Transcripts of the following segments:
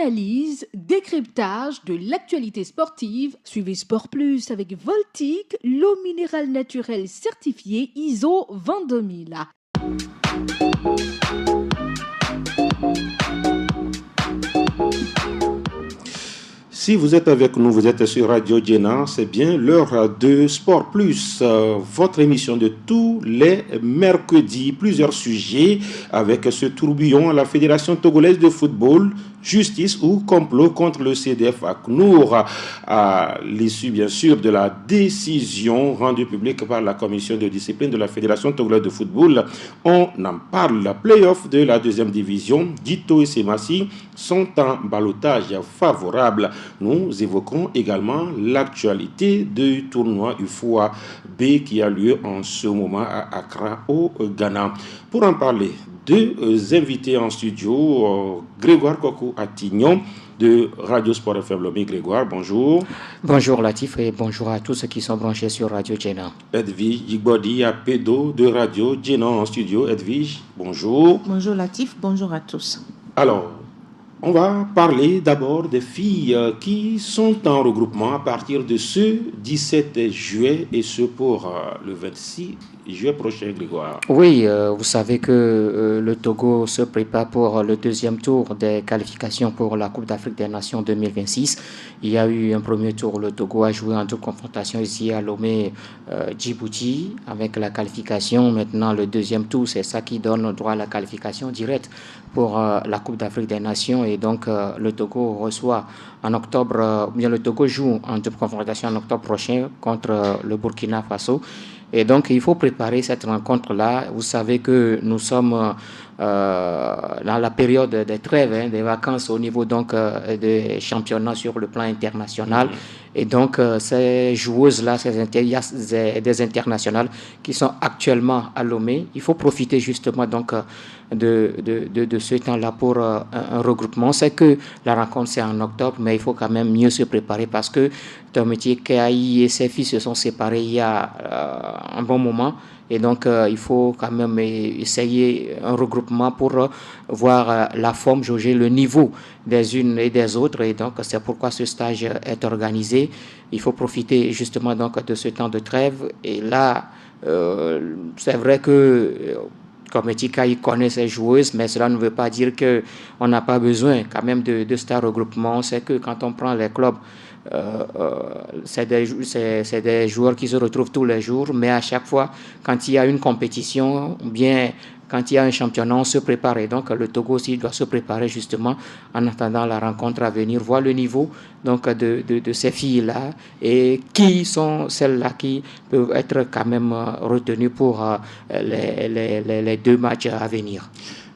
analyse, décryptage de l'actualité sportive. Suivez Sport Plus avec Voltic, l'eau minérale naturelle certifiée ISO 22000. Si vous êtes avec nous, vous êtes sur Radio Djena, c'est bien l'heure de Sport Plus, votre émission de tous les mercredis, plusieurs sujets avec ce tourbillon à la Fédération togolaise de football, justice ou complot contre le CDF ACNOUR, à l'issue bien sûr de la décision rendue publique par la commission de discipline de la Fédération togolaise de football. On en parle, la play-off de la deuxième division, Dito et Semassi sont en ballottage favorable. Nous évoquons également l'actualité du tournoi UFOA B qui a lieu en ce moment à Accra au Ghana. Pour en parler, deux invités en studio, Grégoire Kokou Atignon de Radio Sport FM Lomé. Grégoire, bonjour. Bonjour Latif et bonjour à tous ceux qui sont branchés sur Radio Djena. Edwige Jigbodi Apedo de Radio Djena en studio. Edwige, bonjour. Bonjour Latif, bonjour à tous. Alors, on va parler d'abord des filles qui sont en regroupement à partir de ce 17 juillet et ce pour le 26 juillet prochain, Grégoire. Oui, vous savez que le Togo se prépare pour le deuxième tour des qualifications pour la Coupe d'Afrique des Nations 2026. Il y a eu un premier tour, le Togo a joué en deux confrontations ici à Lomé, Djibouti, avec la qualification. Maintenant, le deuxième tour, c'est ça qui donne droit à la qualification directe pour la Coupe d'Afrique des Nations. Et donc, le Togo reçoit en octobre, le Togo joue en deux confrontations en octobre prochain contre le Burkina Faso. Et donc, il faut préparer cette rencontre-là. Vous savez que nous sommes dans la période des trêves, des vacances au niveau donc des championnats sur le plan international. Et donc, ces joueuses-là, il y a des internationales qui sont actuellement à Lomé. Il faut profiter justement donc de ce temps-là pour un regroupement. C'est que la rencontre, c'est en octobre, mais il faut quand même mieux se préparer parce que Tomiti Kai et ses filles se sont séparés il y a un bon moment. Et donc, il faut quand même essayer un regroupement pour voir la forme, jauger le niveau des unes et des autres. Et donc, c'est pourquoi ce stage est organisé. Il faut profiter justement donc de ce temps de trêve. Et là, c'est vrai que comme Etika, il connaît ses joueuses, mais cela ne veut pas dire qu'on n'a pas besoin quand même de ce regroupement. C'est que quand on prend les clubs, c'est des joueurs qui se retrouvent tous les jours, mais à chaque fois, quand il y a une compétition, ou bien quand il y a un championnat, on se prépare. Et donc, le Togo aussi doit se préparer justement en attendant la rencontre à venir, voir le niveau donc, de ces filles-là et qui sont celles-là qui peuvent être quand même retenues pour les deux matchs à venir.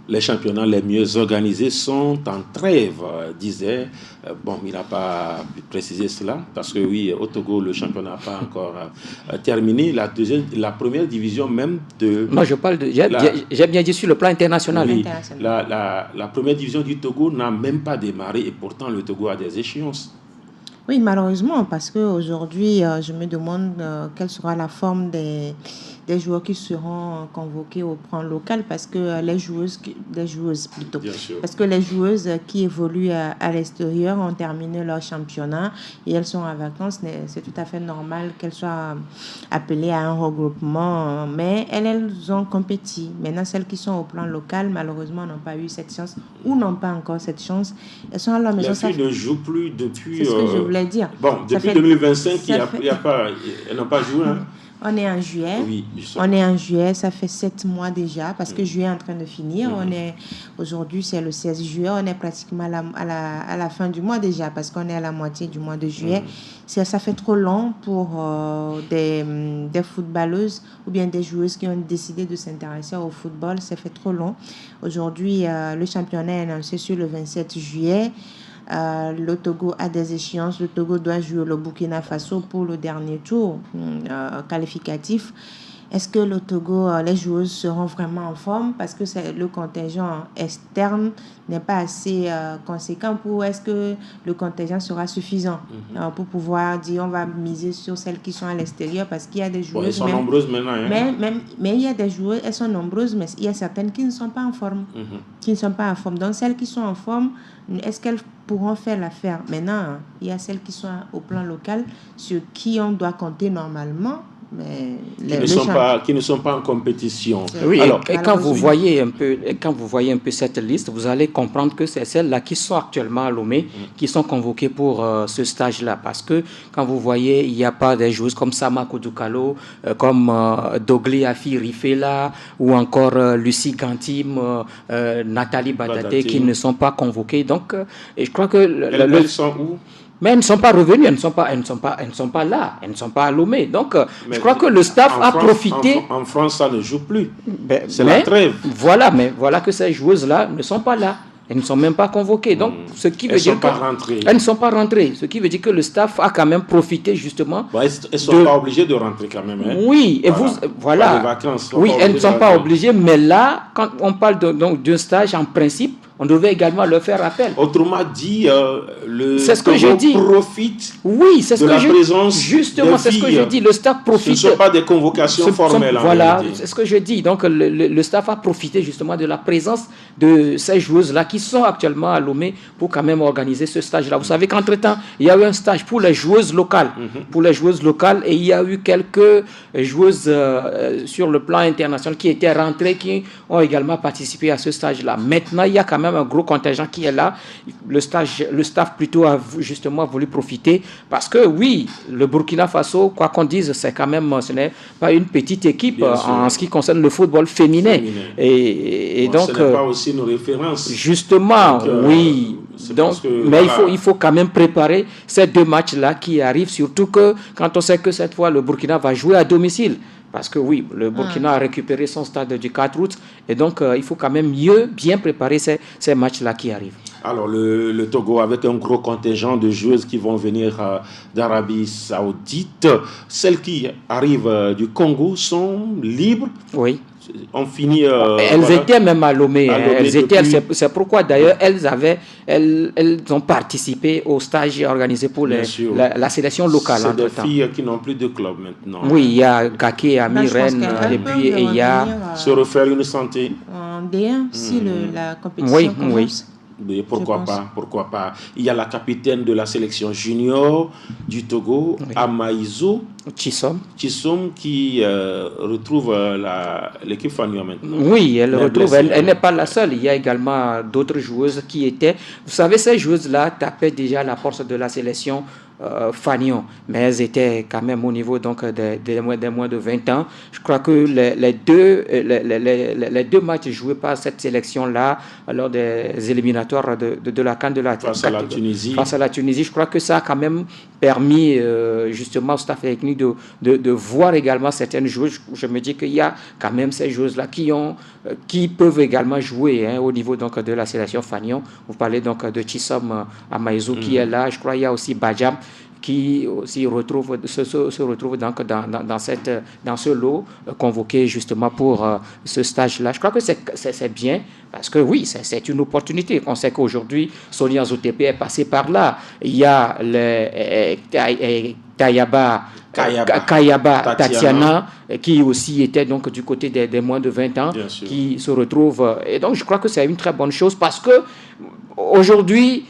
Les championnats les mieux organisés sont en trêve, disait. Bon, il n'a pas précisé cela, parce que oui, au Togo, le championnat n'a pas encore terminé. La première division même de... Non, je parle de... J'ai bien dit sur le plan international. Oui, la première division du Togo n'a même pas démarré, et pourtant le Togo a des échéances. Oui, malheureusement, parce qu'aujourd'hui, je me demande quelle sera la forme des joueurs qui seront convoqués au plan local, parce que les joueuses plutôt, parce que les joueuses qui évoluent à l'extérieur ont terminé leur championnat et elles sont en vacances. C'est tout à fait normal qu'elles soient appelées à un regroupement, mais elles ont compétit. Maintenant, celles qui sont au plan local, malheureusement, n'ont pas eu cette chance ou n'ont pas encore cette chance. Elles sont à la maison. Les filles ne jouent plus depuis... C'est ce que je voulais dire. Bon, depuis 2025, elles n'ont pas joué. Hein. On est en juillet. Oui, on est en juillet, ça fait 7 mois déjà, parce que juillet est en train de finir. Aujourd'hui, c'est le 16 juillet, on est pratiquement à la fin du mois déjà, parce qu'on est à la moitié du mois de juillet. Ça fait trop long pour des footballeuses ou bien des joueuses qui ont décidé de s'intéresser au football. Ça fait trop long. Aujourd'hui, le championnat est annoncé sur le 27 juillet. Le Togo a des échéances. Le Togo doit jouer le Burkina Faso pour le dernier tour qualificatif. est-ce que le Togo, les joueuses seront vraiment en forme parce que le contingent externe n'est pas assez conséquent pour est-ce que le contingent sera suffisant pour pouvoir dire on va miser sur celles qui sont à l'extérieur parce qu'il y a des joueuses. Elles sont nombreuses maintenant. Mais il y a des joueuses, elles sont nombreuses, mais il y a certaines qui ne sont pas en forme. Qui ne sont pas en forme. Donc celles qui sont en forme, est-ce qu'elles pourront faire l'affaire? Maintenant, il y a celles qui sont au plan local sur qui on doit compter normalement. Mais qui ne sont pas en compétition. Oui, alors, et quand vous voyez un peu cette liste, vous allez comprendre que c'est celles-là qui sont actuellement à Lomé, qui sont convoquées pour ce stage-là. Parce que quand vous voyez, il n'y a pas des joueuses comme Sama Koudukalo, comme Dogli Afi Rifela, ou encore Lucie Gantim, Nathalie Badate, qui ne sont pas convoquées. Donc, et je crois que... Elles sont où? Mais elles ne sont pas revenues, elles ne sont pas là, elles ne sont pas à Lomé. Donc, je crois que le staff a profité. En France, ça ne joue plus. C'est la trêve. Voilà, mais voilà que ces joueuses-là ne sont pas là. Elles ne sont même pas convoquées. Donc, ce qui veut dire elles ne sont pas rentrées. Ce qui veut dire que le staff a quand même profité justement. Elles ne sont pas obligées de rentrer quand même. Hein. Oui, et voilà. Oui, elles ne sont pas obligées, mais là, quand on parle d'un stage, en principe, on devait également leur faire appel. Autrement dit, c'est ce que je dis. Profite de la présence justement, c'est ce que je dis. Le staff profite. Ce ne sont pas des convocations formelles. Voilà, c'est ce que je dis. Donc, le staff a profité justement de la présence de ces joueuses-là qui sont actuellement à Lomé pour quand même organiser ce stage-là. Vous savez qu'entre-temps, il y a eu un stage pour les joueuses locales. Et il y a eu quelques joueuses sur le plan international qui étaient rentrées, qui ont également participé à ce stage-là. Maintenant, il y a quand même un gros contingent qui est là. Le staff plutôt a justement voulu profiter parce que oui, le Burkina Faso, quoi qu'on dise, c'est quand même, ce n'est pas une petite équipe en ce qui concerne le football féminin. Et donc, ce n'est pas aussi une référence. Justement, oui. Donc, mais il faut quand même préparer ces deux matchs-là qui arrivent, surtout que quand on sait que cette fois le Burkina va jouer à domicile. Parce que oui, le Burkina a récupéré son stade du 4 août. Et donc, il faut quand même bien préparer ces matchs-là qui arrivent. Alors, le Togo, avec un gros contingent de joueuses qui vont venir d'Arabie Saoudite, celles qui arrivent du Congo sont libres. Oui. On finit. Elles étaient même à Lomé. C'est pourquoi d'ailleurs elles ont participé au stage organisé pour la sélection locale. C'est des filles qui n'ont plus de club maintenant. Oui, il y a Kake, Ami, Rennes, et puis il y a. Se refaire une santé. En D1, si la compétition commence. Oui. Mais pourquoi pas. Il y a la capitaine de la sélection junior du Togo, Amaïzo Chisom, qui retrouve l'équipe Fania maintenant. Oui, elle retrouve. Elle n'est pas la seule. Il y a également d'autres joueuses qui étaient. Vous savez, ces joueuses-là tapaient déjà à la porte de la sélection Fagnon, mais elles étaient quand même au niveau donc des moins de 20 ans. Je crois que les deux matchs joués par cette sélection-là lors des éliminatoires de la CAN face à la Tunisie. Je crois que ça a quand même permis justement au staff technique de voir également certaines joueuses. Je me dis qu'il y a quand même ces joueuses-là qui peuvent également jouer au niveau donc de la sélection Fagnon. Vous parlez donc de Chisom Amaizou qui est là. Je crois qu'il y a aussi Bajam qui aussi se retrouve donc dans ce lot convoqué justement pour ce stage-là. Je crois que c'est bien parce que oui, c'est une opportunité. On sait qu'aujourd'hui, Sonia Zotepe est passée par là. Il y a Kayaba Tatiana qui aussi était donc du côté des moins de 20 ans qui se retrouve. Et donc, je crois que c'est une très bonne chose parce que aujourd'hui,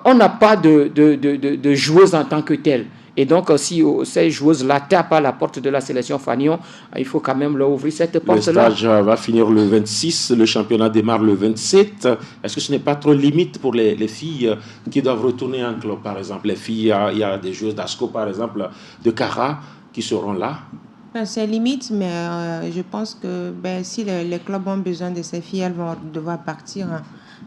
on n'a pas de joueuses en tant que telles. Et donc, si ces joueuses-là tapent à la porte de la sélection Fagnon, il faut quand même leur ouvrir cette porte-là. Le stage va finir le 26, le championnat démarre le 27. Est-ce que ce n'est pas trop limite pour les filles qui doivent retourner en club, par exemple? Les filles, il y a des joueuses d'Asco, par exemple, de Cara, qui seront là. C'est limite, mais je pense que si les clubs ont besoin de ces filles, elles vont devoir partir.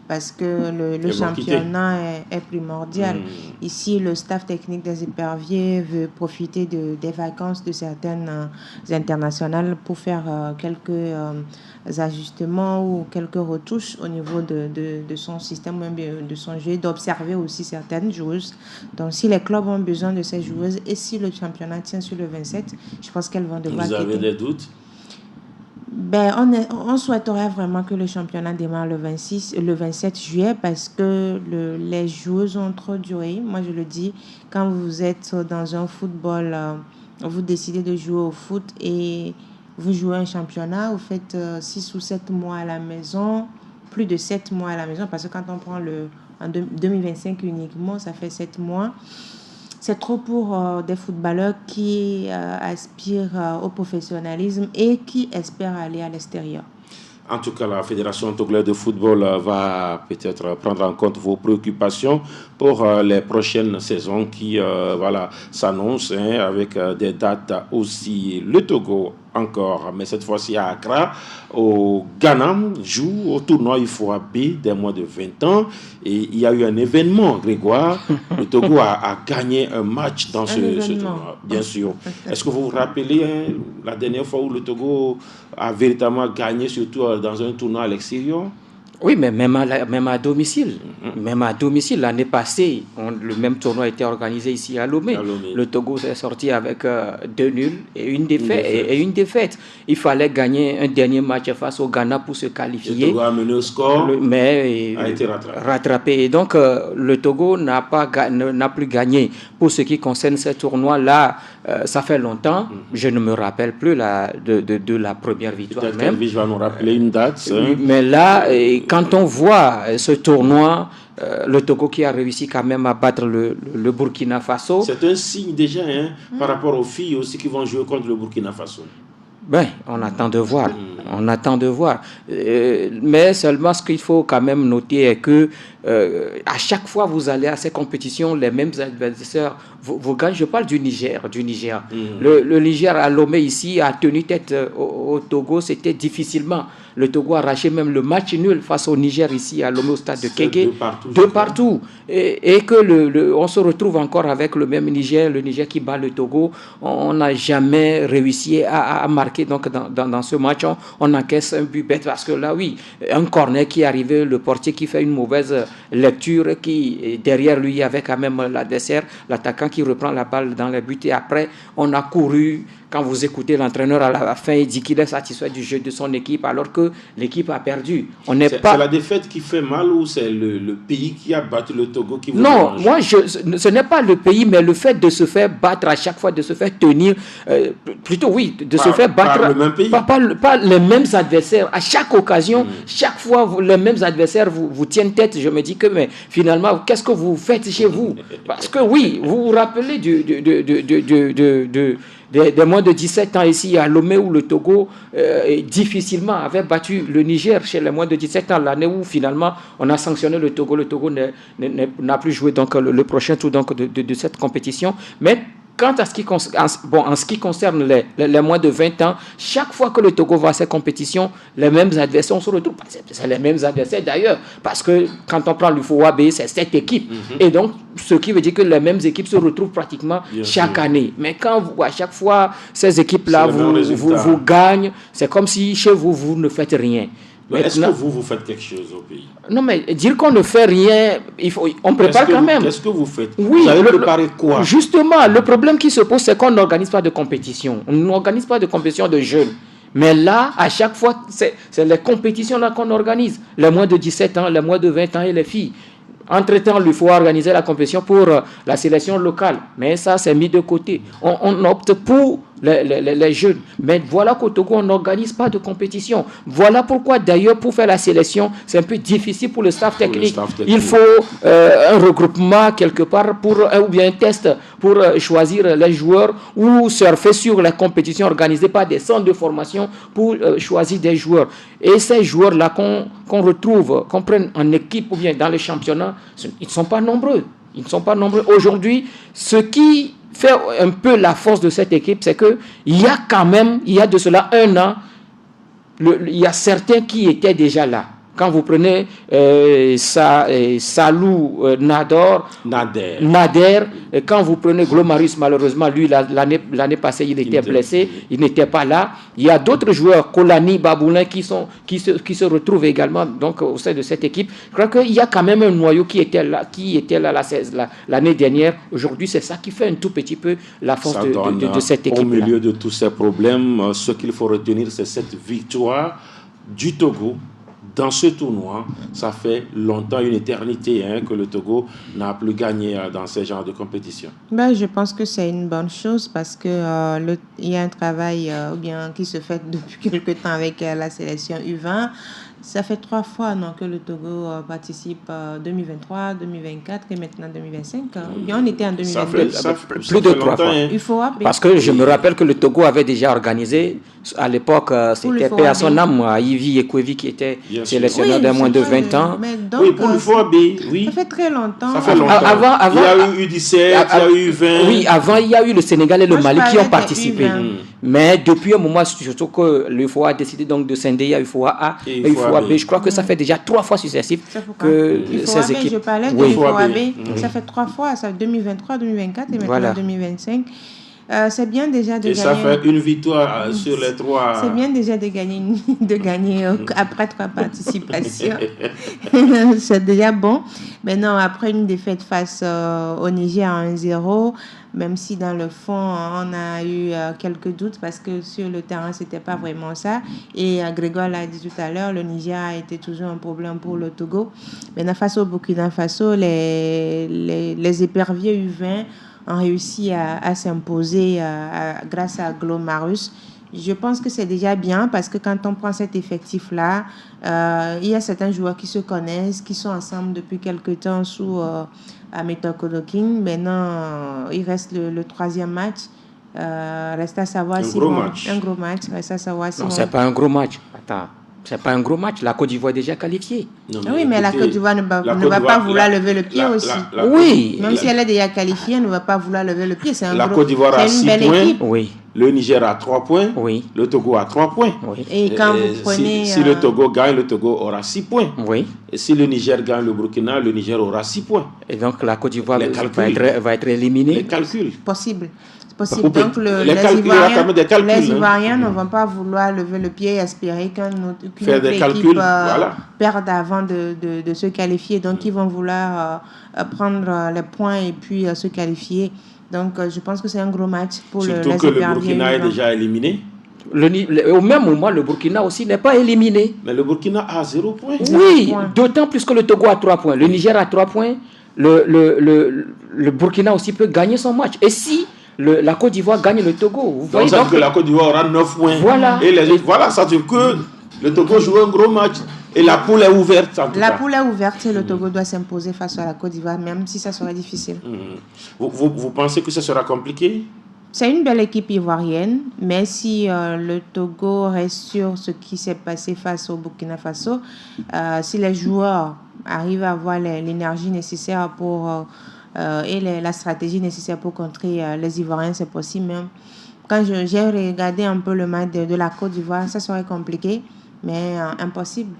Parce que le championnat est primordial. Ici, le staff technique des éperviers veut profiter des vacances de certaines internationales pour faire quelques ajustements ou quelques retouches au niveau de son système, de son jeu, d'observer aussi certaines joueuses. Donc, si les clubs ont besoin de ces joueuses et si le championnat tient sur le 27, je pense qu'elles vont devoir quitter. Vous avez des doutes? On souhaiterait vraiment que le championnat démarre le 27 juillet parce que les joueuses ont trop duré. Moi, je le dis, quand vous êtes dans un football, vous décidez de jouer au foot et vous jouez un championnat, vous faites 6 ou 7 mois à la maison, plus de 7 mois à la maison, parce que quand on prend en 2025 uniquement, ça fait 7 mois. C'est trop pour des footballeurs qui aspirent au professionnalisme et qui espèrent aller à l'extérieur. En tout cas, la Fédération togolaise de football va peut-être prendre en compte vos préoccupations pour les prochaines saisons qui s'annoncent avec des dates aussi. Le Togo encore, mais cette fois-ci à Accra, au Ghana, joue au tournoi IFOA-B des moins de 20 ans. Et il y a eu un événement, Grégoire. Le Togo a gagné un match dans ce tournoi, bien sûr. Est-ce que vous vous rappelez la dernière fois où le Togo a véritablement gagné, surtout dans un tournoi à l'extérieur? Oui, mais même à domicile. Même à domicile, l'année passée, le même tournoi a été organisé ici à Lomé. Le Togo s'est sorti avec 2 nuls et une défaite. Il fallait gagner un dernier match face au Ghana pour se qualifier. Le Togo a mené au score, mais a été rattrapé. Et donc, le Togo n'a plus gagné. Pour ce qui concerne ce tournoi-là, ça fait longtemps. Je ne me rappelle plus de la première victoire. Peut-être qu'Elvige va nous rappeler une date. Mais là, quand on voit ce tournoi, le Togo qui a réussi quand même à battre le Burkina Faso. C'est un signe déjà par rapport aux filles aussi qui vont jouer contre le Burkina Faso. On attend de voir. On attend de voir. Mais seulement ce qu'il faut quand même noter est que à chaque fois vous allez à ces compétitions, les mêmes adversaires vous gagnent. Je parle du Niger. Le Niger à Lomé ici a tenu tête au Togo. C'était difficilement. Le Togo a arraché même le match nul face au Niger ici à Lomé au stade de Kégué. De partout. Et que on se retrouve encore avec le même Niger, le Niger qui bat le Togo. On n'a jamais réussi à marquer donc dans ce match. On encaisse un but bête parce que là, oui, un corner qui est arrivé, le portier qui fait une mauvaise lecture, qui derrière lui avait quand même l'adversaire, l'attaquant qui reprend la balle dans le but et après on a couru. Quand vous écoutez l'entraîneur à la fin, il dit qu'il est satisfait du jeu de son équipe alors que l'équipe a perdu. C'est la défaite qui fait mal ou c'est le pays qui a battu le Togo qui vous Non, ce n'est pas le pays, mais le fait de se faire battre à chaque fois, de se faire tenir, de se faire battre par le même pays. Pas les mêmes adversaires. À chaque occasion, chaque fois, les mêmes adversaires vous tiennent tête. Je me dis que mais finalement, qu'est-ce que vous faites chez vous? Parce que oui, vous vous rappelez des moins de 17 ans ici à Lomé où le Togo difficilement avait battu le Niger chez les moins de 17 ans, l'année où finalement on a sanctionné le Togo. Le Togo n'a plus joué donc le prochain tour donc, de cette compétition. Mais quant à en ce qui concerne les moins de 20 ans, chaque fois que le Togo va à ces compétitions, les mêmes adversaires, on se retrouve. C'est les mêmes adversaires d'ailleurs, parce que quand on prend l'UFOA-B, c'est 7 équipes. Et donc, ce qui veut dire que les mêmes équipes se retrouvent pratiquement chaque année. Mais quand à chaque fois, ces équipes-là vous gagnent, c'est comme si chez vous ne faites rien. Est-ce que vous faites quelque chose au pays? Non, mais dire qu'on ne fait rien, on prépare quand même. Qu'est-ce que vous faites? Oui, vous avez préparé quoi? Justement, le problème qui se pose, c'est qu'on n'organise pas de compétition. On n'organise pas de compétition de jeunes. Mais là, à chaque fois, c'est les compétitions-là qu'on organise. Les moins de 17 ans, les moins de 20 ans et les filles. Entre-temps, il faut organiser la compétition pour la sélection locale. Mais ça, c'est mis de côté. On opte pour les jeunes. Mais voilà qu'au Togo, on n'organise pas de compétition. Voilà pourquoi, d'ailleurs, pour faire la sélection, c'est un peu difficile pour le staff technique. Il faut un regroupement quelque part ou bien un test pour choisir les joueurs ou surfer sur les compétitions organisées par des centres de formation pour choisir des joueurs. Et ces joueurs-là qu'on retrouve, qu'on prenne en équipe ou bien dans les championnats, ils ne sont pas nombreux. Ils ne sont pas nombreux. Aujourd'hui, ce qui fait un peu la force de cette équipe, c'est qu'il y a quand même, il y a de cela 1 an, il y a certains qui étaient déjà là. Quand vous prenez Salou Nader, et quand vous prenez Glomarius, malheureusement, lui, l'année passée, il était blessé, il n'était pas là. Il y a d'autres joueurs, Kolani, Baboulin, qui se retrouvent également donc, au sein de cette équipe. Je crois qu'il y a quand même un noyau qui était là l'année dernière. Aujourd'hui, c'est ça qui fait un tout petit peu la force de cette équipe. Au milieu de tous ces problèmes, ce qu'il faut retenir, c'est cette victoire du Togo dans ce tournoi. Ça fait longtemps, une éternité, que le Togo n'a plus gagné dans ce genre de compétition. Je pense que c'est une bonne chose parce que il y a un travail qui se fait depuis quelque temps avec la sélection U20. Ça fait 3 fois que le Togo participe 2023, 2024 et maintenant 2025. On était en 2022. Ça fait plus de 3 fois. Il faut parce que je me rappelle que le Togo avait déjà organisé, à l'époque, c'était paix à son âme, Yvi Ekwevi qui était sélectionneur d'un moins de 20 ans. Donc, pour le FOAB, oui. Ça fait très longtemps. Ça fait longtemps. Avant, il y a eu U17, il y a eu U20. Oui, avant, il y a eu le Sénégal et le Mali qui ont participé. Mais depuis un moment, surtout que l'UFOA a décidé donc de scinder à UFOA A et UFOA B. Je crois que ça fait déjà 3 fois successifs que ces équipes... Je parlais de UFOA B. Ça fait 3 fois, ça 2023, 2024 et maintenant 2025. C'est bien déjà de gagner. Et ça fait une victoire sur les 3. C'est bien déjà de gagner après 3 participations. C'est déjà bon. Maintenant, après une défaite face au Niger à 1-0, même si dans le fond, on a eu quelques doutes parce que sur le terrain, c'était pas vraiment ça. Et Grégoire l'a dit tout à l'heure, le Niger a été toujours un problème pour le Togo. Maintenant, face au Burkina Faso, les éperviers U20 ont réussi à s'imposer grâce à Glomarius. Je pense que c'est déjà bien parce que quand on prend cet effectif-là, il y a certains joueurs qui se connaissent, qui sont ensemble depuis quelques temps sous Ameto Kodokin. Maintenant, il reste le 3e match. Reste à savoir si... Un gros match. Reste à savoir si... Non, c'est pas un gros match. Attends. C'est pas un gros match. La Côte d'Ivoire est déjà qualifiée. Non, mais oui, mais la Côte d'Ivoire ne va pas vouloir lever le pied aussi. Oui. Même si elle est déjà qualifiée, elle ne va pas vouloir lever le pied. C'est la Côte d'Ivoire a 6 points. Équipe. Oui. Le Niger a 3 points. Oui. Le Togo a 3 points. Oui. Et quand vous prenez... Si le Togo gagne, le Togo aura 6 points. Oui. Et si le Niger gagne le Burkina, le Niger aura 6 points. Et donc la Côte d'Ivoire va être éliminée. Les calculs. Possible. Donc les Ivoiriens ne vont vont pas vouloir lever le pied et espérer qu'une faire des calculs, perde avant de se qualifier. Donc ils vont vouloir prendre les points et puis se qualifier. Donc je pense que c'est un gros match pour surtout que le Burkina est déjà éliminé. Au même moment, le Burkina aussi n'est pas éliminé. Mais le Burkina a 0 points. Oui, d'autant plus que le Togo a 3 points. Le Niger a 3 points. Le Burkina aussi peut gagner son match. Et si la Côte d'Ivoire gagne le Togo, vous voyez donc que la Côte d'Ivoire aura 9 points. Voilà. Et les autres, voilà, ça veut dire que le Togo joue un gros match. Et la poule est ouverte. La poule est ouverte et le Togo doit s'imposer face à la Côte d'Ivoire, même si ça serait difficile. Vous pensez que ça sera compliqué? C'est une belle équipe ivoirienne, mais si le Togo reste sur ce qui s'est passé face au Burkina Faso, si les joueurs arrivent à avoir l'énergie nécessaire pour... et la stratégie nécessaire pour contrer les Ivoiriens, c'est possible même. Quand j'ai regardé un peu le match de la Côte d'Ivoire, ça serait compliqué, mais impossible.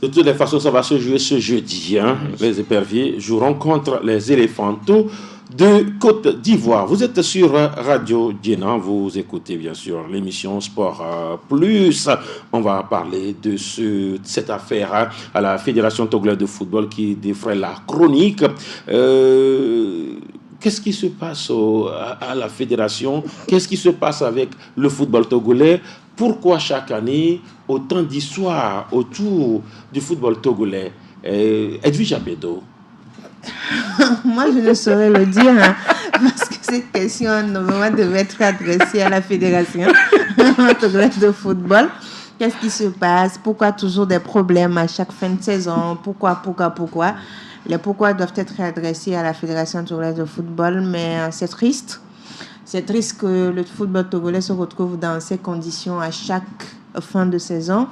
De toutes les façons, ça va se jouer ce jeudi. Les éperviers joueront contre les éléphantaux de Côte d'Ivoire. Vous êtes sur Radio Djena, vous écoutez bien sûr l'émission Sport Plus. On va parler de cette affaire à la Fédération togolaise de football qui défraie la chronique. Qu'est-ce qui se passe à la fédération? Qu'est-ce qui se passe avec le football togolais? Pourquoi chaque année autant d'histoires autour du football togolais? Edwige Abedo. Moi, je ne saurais le dire, parce que cette question, normalement, devait être adressée à la Fédération togolaise de football. Qu'est-ce qui se passe? Pourquoi toujours des problèmes à chaque fin de saison? Pourquoi? Les pourquoi doivent être adressés à la Fédération togolaise de football, mais c'est triste. C'est triste que le football togolais se retrouve dans ces conditions à chaque fin de saison.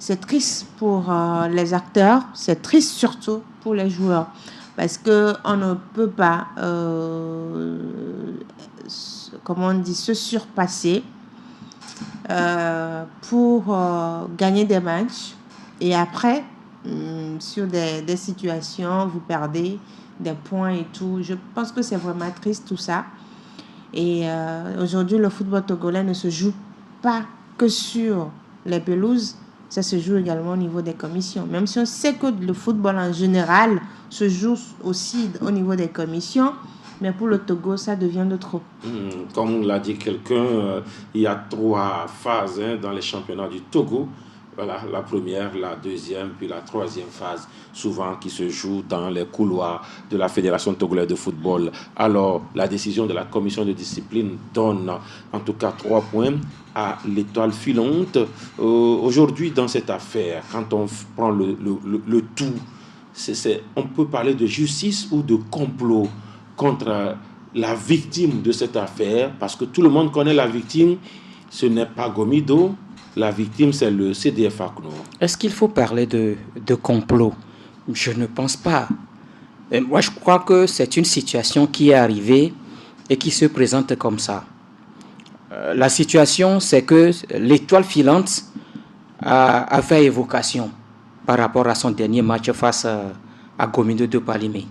C'est triste pour les acteurs, c'est triste surtout pour les joueurs. Parce qu'on ne peut pas, se surpasser pour gagner des matchs et après sur des situations, vous perdez des points et tout. Je pense que c'est vraiment triste tout ça. Et aujourd'hui, le football togolais ne se joue pas que sur les pelouses, ça se joue également au niveau des commissions. Même si on sait que le football en général se joue aussi au niveau des commissions, mais pour le Togo, ça devient de trop. Comme l'a dit quelqu'un, il y a 3 phases dans les championnats du Togo. Voilà, la première, la deuxième, puis la troisième phase, souvent qui se joue dans les couloirs de la Fédération togolaise de football. Alors, la décision de la commission de discipline donne en tout cas 3 points à l'étoile filante. Aujourd'hui, dans cette affaire, quand on prend le tout, on peut parler de justice ou de complot contre la victime de cette affaire, parce que tout le monde connaît la victime, ce n'est pas Gomido. La victime, c'est le CDF ACNUR. Est-ce qu'il faut parler de complot? Je ne pense pas. Et moi, je crois que c'est une situation qui est arrivée et qui se présente comme ça. La situation, c'est que l'étoile filante a fait évocation par rapport à son dernier match face à Gomido de Palimé.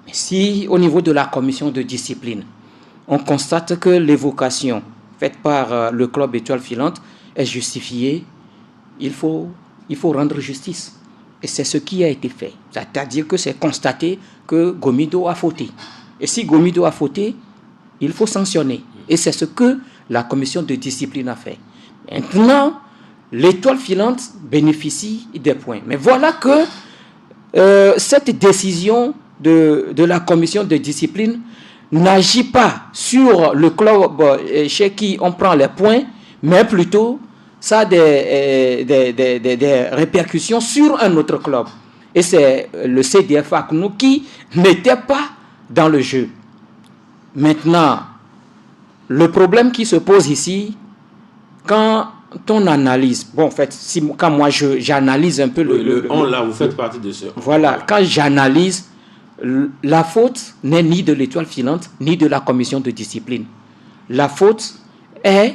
Mais si, au niveau de la commission de discipline, on constate que l'évocation faite par le club étoile filante est justifié, il faut rendre justice. Et c'est ce qui a été fait. C'est-à-dire que c'est constaté que Gomido a fauté. Et si Gomido a fauté, il faut sanctionner. Et c'est ce que la commission de discipline a fait. Maintenant, l'étoile filante bénéficie des points. Mais voilà que cette décision de la commission de discipline n'agit pas sur le club chez qui on prend les points, mais plutôt ça a des répercussions sur un autre club. Et c'est le CDF ACNUR qui n'était pas dans le jeu. Maintenant, le problème qui se pose ici, quand on analyse, bon, en fait, quand moi j'analyse un peu vous faites partie de ce. Voilà, quand j'analyse, la faute n'est ni de l'étoile filante, ni de la commission de discipline. La faute est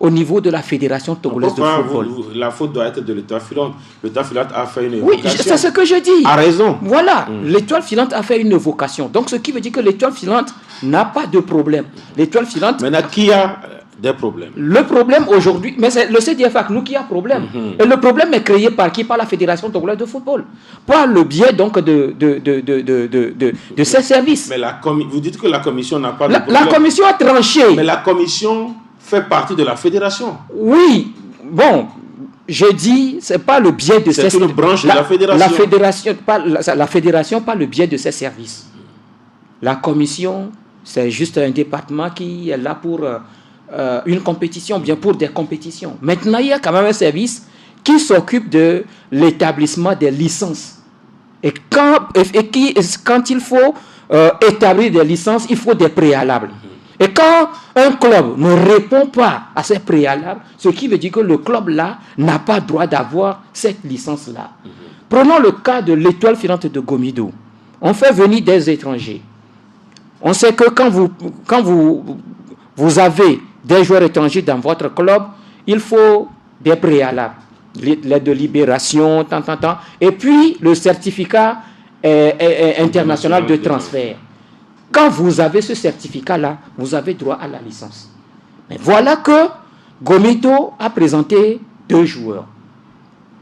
au niveau de la Fédération togolaise de football. La faute doit être de l'étoile filante. L'étoile filante a fait une évocation. Oui, c'est ce que je dis. A raison. Voilà, l'étoile filante a fait une évocation. Donc, ce qui veut dire que l'étoile filante n'a pas de problème. L'étoile filante... Maintenant, qui a des problèmes? Le problème aujourd'hui, mais c'est le CDF ACNUR qui a problème. Et le problème est créé par qui? Par la Fédération togolaise de football. Par le biais donc de ses services. Mais vous dites que la commission n'a pas de problème. La commission a tranché. Mais la commission fait partie de la fédération. Oui, bon, je dis, c'est pas le biais de ses... C'est une branche de la fédération. La fédération, pas le biais de ses services. La commission, c'est juste un département qui est là pour une compétition, bien pour des compétitions. Maintenant, il y a quand même un service qui s'occupe de l'établissement des licences. Et quand il faut établir des licences, il faut des préalables. Et quand un club ne répond pas à ces préalables, ce qui veut dire que le club-là n'a pas droit d'avoir cette licence-là. Prenons le cas de l'étoile filante de Gomido. On fait venir des étrangers. On sait que quand vous avez des joueurs étrangers dans votre club, il faut des préalables. L'aide de libération, et puis le certificat international de transfert. Quand vous avez ce certificat-là, vous avez droit à la licence. Mais voilà que Gomido a présenté 2 joueurs.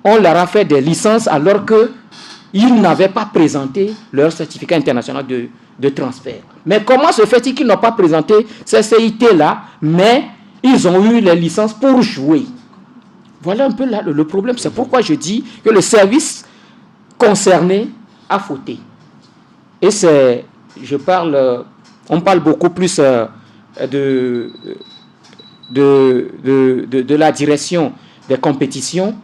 On leur a fait des licences alors qu'ils n'avaient pas présenté leur certificat international de transfert. Mais comment se fait-il qu'ils n'ont pas présenté ces CIT-là, mais ils ont eu les licences pour jouer? Voilà un peu là le problème. C'est pourquoi je dis que le service concerné a fauté. Et c'est... on parle beaucoup plus de la direction des compétitions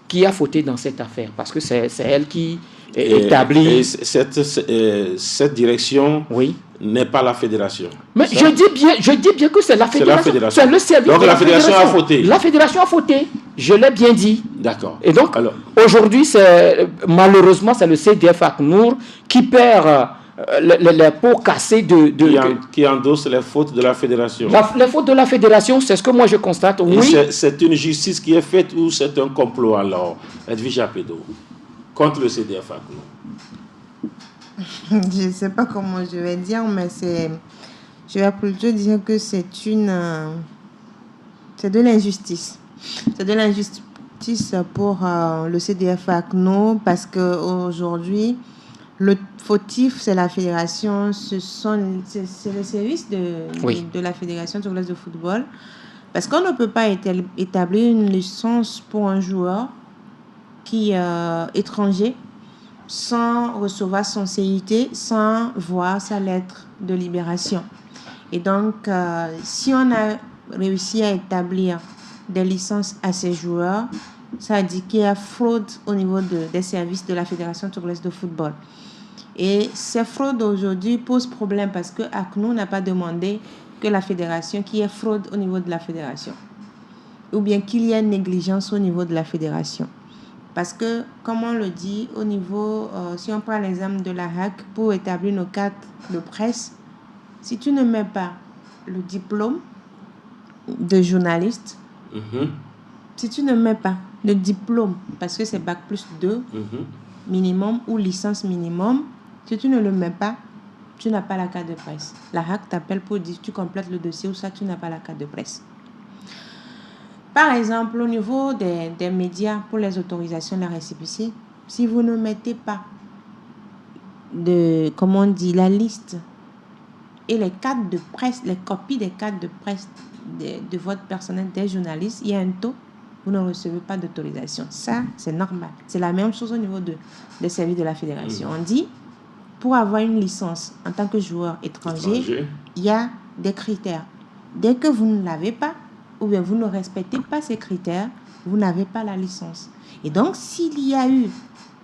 qui a fauté dans cette affaire, parce que c'est elle qui établit... Et cette direction n'est pas la fédération. Mais je dis bien que c'est la fédération. C'est le service. Donc la fédération a fauté. La fédération a fauté. Je l'ai bien dit. D'accord. Et donc, aujourd'hui, malheureusement, c'est le CDF ACNUR qui perd... les pots cassés qui endosse les fautes de la fédération. Les fautes de la fédération, c'est ce que moi je constate. Oui. C'est une justice qui est faite ou c'est un complot alors, Edwige Apedo? contre le CDF Agno? Je ne sais pas comment je vais dire, mais je vais plutôt dire que c'est de l'injustice. C'est de l'injustice pour le CDF Agno parce qu'aujourd'hui, le fautif, c'est la fédération, c'est le service de la Fédération togolaise de football. Parce qu'on ne peut pas établir une licence pour un joueur qui est étranger sans recevoir son CIT, sans voir sa lettre de libération. Et donc, si on a réussi à établir des licences à ces joueurs, ça a dit qu'il y a fraude au niveau des services de la Fédération togolaise de football. Et ces fraudes aujourd'hui posent problème parce que ACNO n'a pas demandé que la fédération, qu'il y ait fraude au niveau de la fédération. Ou bien qu'il y ait négligence au niveau de la fédération. Parce que, comme on le dit, au niveau, si on prend l'exemple de la HAC, pour établir nos cartes de presse, si tu ne mets pas le diplôme de journaliste, si tu ne mets pas le diplôme, parce que c'est Bac plus 2 minimum ou licence minimum, si tu ne le mets pas, tu n'as pas la carte de presse. La HAC t'appelle pour dire tu complètes le dossier ou ça, tu n'as pas la carte de presse. Par exemple, au niveau des médias pour les autorisations de la récépissé, si vous ne mettez pas la liste et les cartes de presse, les copies des cartes de presse de votre personnel, des journalistes, il y a un taux, vous ne recevez pas d'autorisation. Ça, c'est normal. C'est la même chose au niveau des services de la fédération. On dit, pour avoir une licence en tant que joueur étranger, il y a des critères. Dès que vous ne l'avez pas, ou bien vous ne respectez pas ces critères, vous n'avez pas la licence. Et donc, s'il y a eu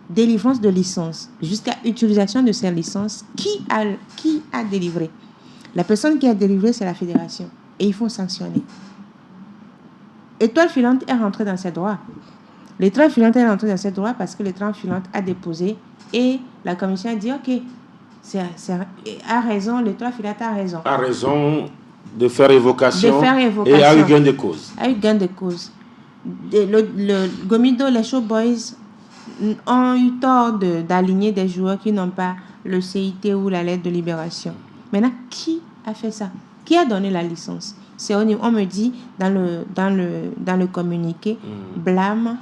délivrance de licence jusqu'à utilisation de ces licences, qui a délivré? La personne qui a délivré, c'est la fédération. Et il faut sanctionner. Étoile filante est rentrée dans ses droits. L'étoile filante est rentrée dans ses droits parce que l'étoile filante a déposé et la commission a dit ok, a raison, l'étoile filante a raison. A raison de faire évocation. Et a eu gain de cause. A eu gain de cause. Le Gomido, les Showboys ont eu tort d'aligner des joueurs qui n'ont pas le CIT ou la lettre de libération. Maintenant, qui a fait ça? Qui a donné la licence? On me dit dans le communiqué, blâme.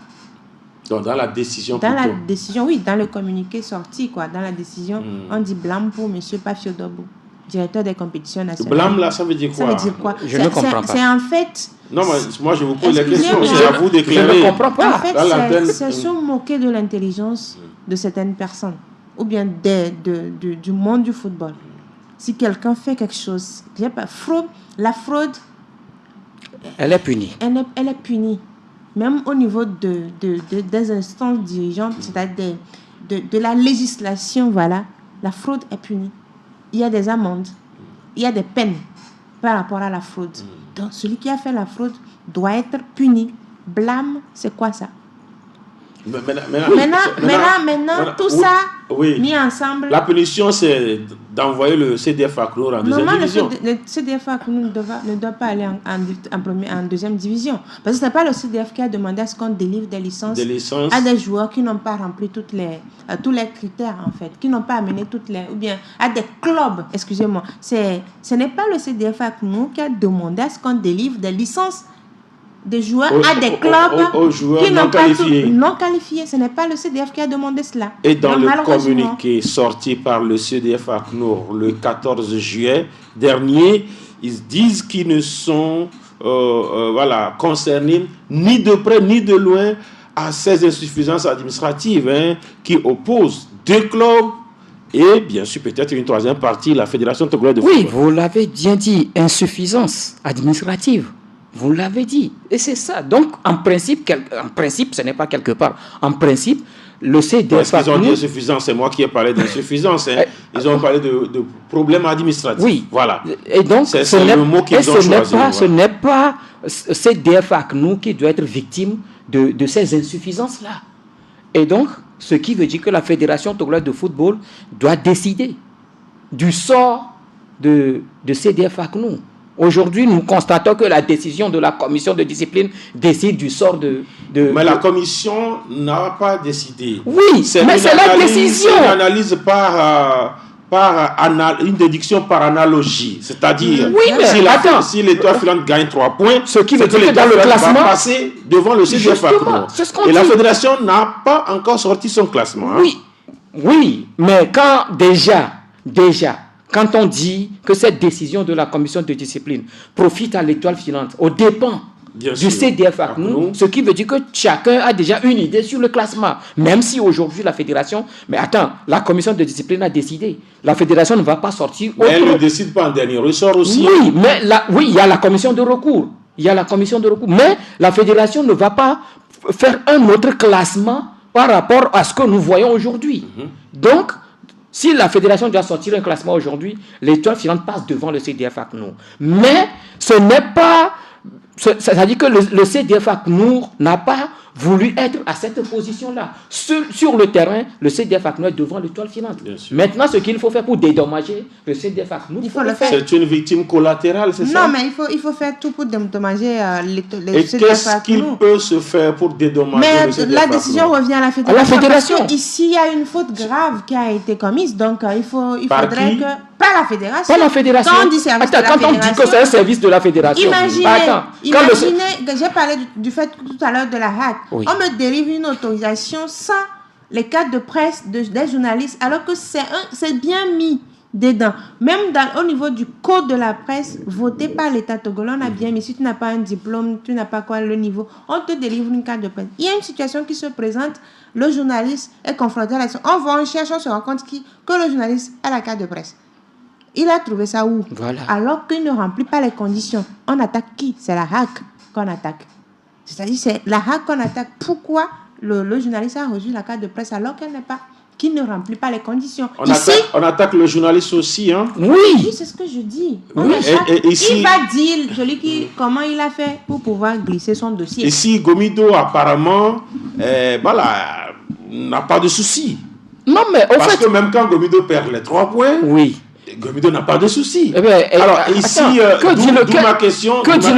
Donc dans la décision dans le communiqué sorti, quoi. Dans la décision, on dit blâme pour M. Pafiodobo, directeur des compétitions nationales. Blâme là, ça veut dire quoi? Ça veut dire quoi? Je ne comprends pas. C'est en fait... Non, mais moi je vous pose la question, c'est à vous d'éclairer. Je ne comprends pas. En fait, c'est se moquer de l'intelligence de certaines personnes, ou bien du monde du football. Si quelqu'un fait quelque chose, la fraude, elle est punie. Elle est punie. Même au niveau des instances dirigeantes, c'est-à-dire de la législation, voilà, la fraude est punie. Il y a des amendes, il y a des peines par rapport à la fraude. Donc, celui qui a fait la fraude doit être puni. Blâme, c'est quoi ça? Maintenant, tout ça mis ensemble. La punition, c'est d'envoyer le CDF Agno en deuxième division. Le CDF Agno ne doit pas aller en deuxième division. Parce que ce n'est pas le CDF qui a demandé à ce qu'on délivre des licences à des joueurs qui n'ont pas rempli tous les critères, en fait, qui n'ont pas amené ou bien à des clubs, excusez-moi. Ce n'est pas le CDF Agno qui a demandé à ce qu'on délivre des licences des joueurs à des clubs qui n'ont pas non qualifiés. Ce n'est pas le CDF qui a demandé cela. Et dans le communiqué sorti par le CDF ACNUR le 14 juillet dernier, ils disent qu'ils ne sont concernés ni de près ni de loin à ces insuffisances administratives qui opposent deux clubs et bien sûr peut-être une troisième partie, la Fédération togolaise de football. Oui, vous l'avez bien dit, insuffisance administrative. Vous l'avez dit. Et c'est ça. Donc, en principe, ce n'est pas quelque part. En principe, le CDF... Ils ont dit insuffisance, c'est moi qui ai parlé d'insuffisance. Ils ont parlé de problèmes administratifs. Oui. Voilà. Et donc, c'est le mot qu'ils ont choisi. Ce n'est pas CDF ACNU qui doit être victime de ces insuffisances-là. Et donc, ce qui veut dire que la Fédération togolaise de football doit décider du sort de CDF ACNU. Aujourd'hui, nous constatons que la décision de la commission de discipline décide du sort de... Mais la commission n'a pas décidé. Oui, mais c'est la décision. C'est une analyse une déduction par analogie. C'est-à-dire, si l'Étoile filante gagne 3 points, ce qui veut dire que dans le classement, va passer devant le CDF ACNUR. Et la fédération n'a pas encore sorti son classement. Hein? Oui, mais quand déjà, quand on dit que cette décision de la commission de discipline profite à l'Étoile filante, aux dépens du CDF ACNUR, ce qui veut dire que chacun a déjà une idée sur le classement. Même si aujourd'hui la fédération... Mais attends, la commission de discipline a décidé. La fédération ne va pas sortir... Mais elle ne décide pas en dernier ressort aussi. Oui, mais il y a la commission de recours. Mais la fédération ne va pas faire un autre classement par rapport à ce que nous voyons aujourd'hui. Donc, si la fédération doit sortir un classement aujourd'hui, l'Étoile filante passe devant le CDF ACNUR. Mais ce n'est pas... C'est-à-dire que le CDF ACNUR n'a pas voulu être à cette position-là. Sur le terrain, le CDF ACNUR est devant l'Étoile filante. Maintenant, ce qu'il faut faire pour dédommager le CDF ACNUR, il faut le faire. C'est une victime collatérale, c'est ça? Non, mais il faut faire tout pour dédommager le CDF ACNUR. Et qu'est-ce qu'il peut se faire pour dédommager le CDF ACNUR? La décision revient à la fédération. Parce qu'ici, il y a une faute grave qui a été commise. Donc, il faudrait que... Pas la fédération. Pas la fédération. Quand on dit service de la fédération, on dit que c'est un service de la fédération. Imaginez, j'ai parlé du fait tout à l'heure de la HAC. Oui. On me délivre une autorisation sans les cadres de presse des journalistes, alors que c'est bien mis dedans. Même au niveau du code de la presse, voté par l'État togolais, on a bien mis. Si tu n'as pas un diplôme, tu n'as pas le niveau, on te délivre une carte de presse. Il y a une situation qui se présente, le journaliste est confronté à la situation. On va, on cherche, on se rend compte que le journaliste a la carte de presse. Il a trouvé ça où? Voilà. Alors qu'il ne remplit pas les conditions. On attaque qui? C'est la HAC qu'on attaque. C'est-à-dire c'est la HAC qu'on attaque. Pourquoi le journaliste a reçu la carte de presse alors qu'il ne remplit pas les conditions? On attaque le journaliste aussi, hein? Oui, c'est ce que je dis. Oui. Et ici, il va dire comment il a fait pour pouvoir glisser son dossier. Ici, Gomido, apparemment, n'a pas de souci. Non, mais Parce que même quand Gomido perd les 3 points, oui, Gomido n'a pas de souci. Alors ici, ma question. Que dit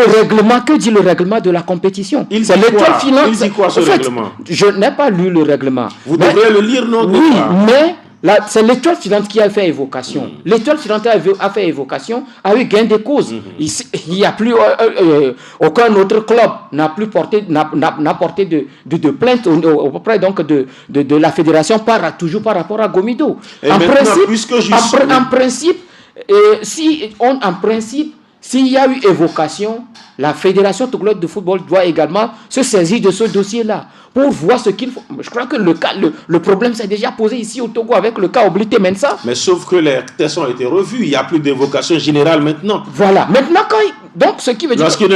le règlement de la compétition? Il dit quoi ce règlement? Je n'ai pas lu le règlement. Vous devriez le lire, non? Oui, mais c'est l'Étoile filante qui a fait évocation. L'Étoile filante a fait évocation, a eu gain de cause. Il n'y a plus aucun autre club n'a porté de plainte auprès donc de la fédération toujours par rapport à Gomido. En principe, s'il y a eu évocation, la Fédération togolaise de football doit également se saisir de ce dossier-là pour voir ce qu'il faut. Je crois que le problème s'est déjà posé ici au Togo avec le cas Oblité Mensa. Mais sauf que les tests ont été revus. Il n'y a plus d'évocation générale maintenant. Voilà. Maintenant, donc, ce qui veut dire... Lorsqu'un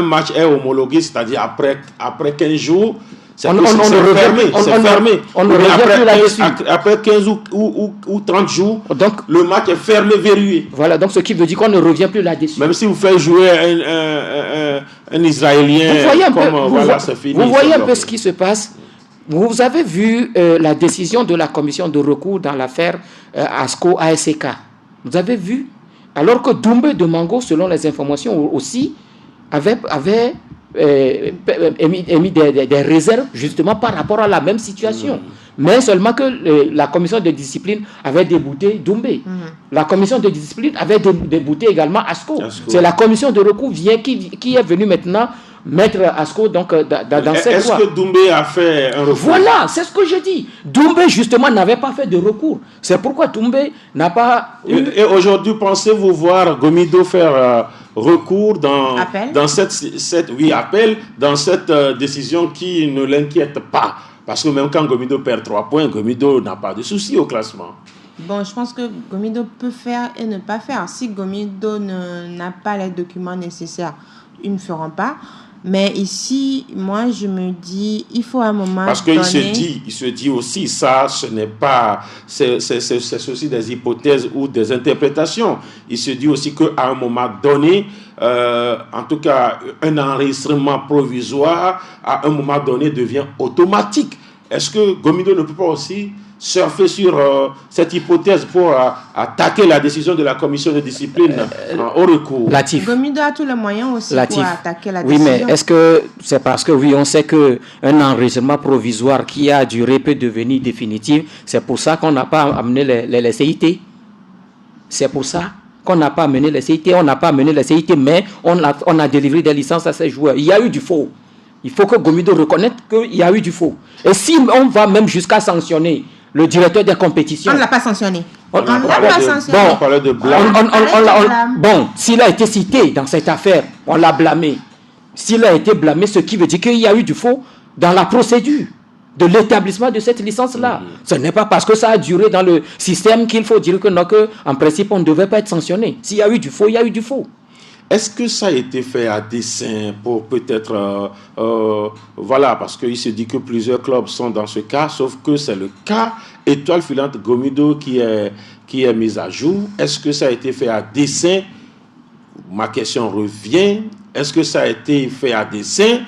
match est homologué, c'est-à-dire après 15 jours, c'est fermé. On ne revient plus là-dessus. Après 15 ou 30 jours, donc, le match est fermé, verrouillé. Voilà, donc ce qui veut dire qu'on ne revient plus là-dessus. Même si vous faites jouer un Israélien, vous voyez un peu ce qui se passe. Vous avez vu la décision de la commission de recours dans l'affaire ASCO-ASK. Vous avez vu? Alors que Doumbé de Mango, selon les informations aussi, avait émis des réserves justement par rapport à la même situation. Mais seulement que la commission de discipline avait débouté Doumbé. La commission de discipline avait débouté également ASCO. C'est la commission de recours qui est venue maintenant mettre ASCO dans cette loi. Est-ce que Doumbé a fait un recours? Voilà, c'est ce que je dis. Doumbé justement n'avait pas fait de recours. C'est pourquoi Doumbé n'a pas... Et aujourd'hui, pensez-vous voir Gomido faire... recours dans cette décision qui ne l'inquiète pas. Parce que même quand Gomido perd 3 points, Gomido n'a pas de souci au classement. Bon, je pense que Gomido peut faire et ne pas faire. Si Gomido n'a pas les documents nécessaires, ils ne feront pas. Mais ici, moi, je me dis, il faut un moment parce qu'il se dit aussi, ça, ce n'est pas... C'est aussi des hypothèses ou des interprétations. Il se dit aussi qu'à un moment donné, en tout cas, un enregistrement provisoire, à un moment donné, devient automatique. Est-ce que Gomido ne peut pas aussi surfer sur cette hypothèse pour attaquer la décision de la commission de discipline au recours. Latif. Gomido a tous les moyens aussi pour attaquer la oui, décision. Oui, mais est-ce que c'est parce que, oui, on sait qu'un enregistrement provisoire qui a duré peut devenir définitif, c'est pour ça qu'on n'a pas amené les CIT. C'est pour ça qu'on n'a pas amené les CIT. On n'a pas amené les CIT, mais on a délivré des licences à ces joueurs. Il y a eu du faux. Il faut que Gomido reconnaisse qu'il y a eu du faux. Et si on va même jusqu'à sanctionner le directeur des compétitions... On ne l'a pas sanctionné. On parlait de blâme. Bon, s'il a été cité dans cette affaire, on l'a blâmé. S'il a été blâmé, ce qui veut dire qu'il y a eu du faux dans la procédure de l'établissement de cette licence-là. Ce n'est pas parce que ça a duré dans le système qu'il faut dire que non, qu'en principe, on ne devait pas être sanctionné. S'il y a eu du faux, il y a eu du faux. Est-ce que ça a été fait à dessein pour peut-être... voilà, parce qu'il se dit que plusieurs clubs sont dans ce cas, sauf que c'est le cas Étoile Filante Gomido qui est mis à jour. Est-ce que ça a été fait à dessein? Ma question revient. Est-ce que ça a été fait à dessein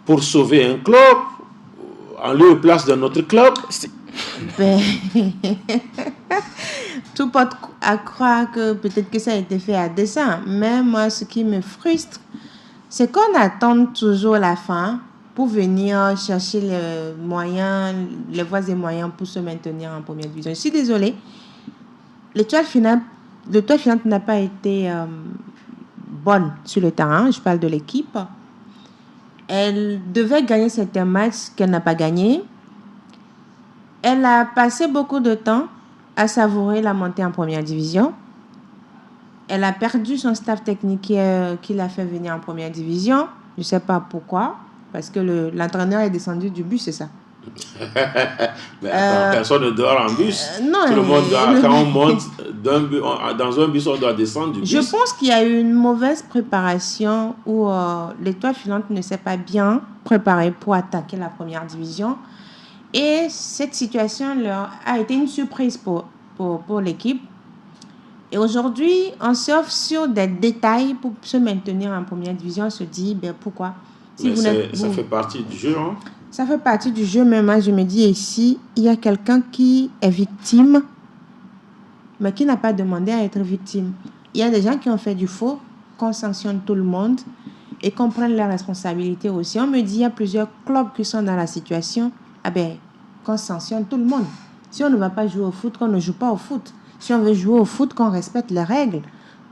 pour sauver un club en lieu et place d'un autre club? Tout porte à croire que peut-être que ça a été fait à dessein. Mais moi, ce qui me frustre, c'est qu'on attend toujours la fin pour venir chercher les moyens, les voies et moyens pour se maintenir en première division. Je suis désolée. L'Étoile Filante n'a pas été bonne sur le terrain. Je parle de l'équipe. Elle devait gagner certains matchs qu'elle n'a pas gagnés. Elle a passé beaucoup de temps à savourer la montée en première division. Elle a perdu son staff technique qui l'a fait venir en première division. Je ne sais pas pourquoi, parce que l'entraîneur est descendu du bus, c'est ça. Mais attends, personne ne dort en bus. Non, tout le monde doit, quand on monte dans un bus, on doit descendre du bus. Je pense qu'il y a eu une mauvaise préparation où l'Étoile Filante ne s'est pas bien préparée pour attaquer la première division. Et cette situation leur a été une surprise pour l'équipe. Et aujourd'hui, on surfe sur des détails pour se maintenir en première division. On se dit, pourquoi ça fait partie du jeu, hein? Ça fait partie du jeu, mais moi, je me dis ici, il y a quelqu'un qui est victime, mais qui n'a pas demandé à être victime. Il y a des gens qui ont fait du faux, qu'on sanctionne tout le monde et qu'on prenne leurs responsabilités aussi. On me dit, il y a plusieurs clubs qui sont dans la situation. Qu'on sanctionne tout le monde. Si on ne va pas jouer au foot, qu'on ne joue pas au foot. Si on veut jouer au foot, qu'on respecte les règles.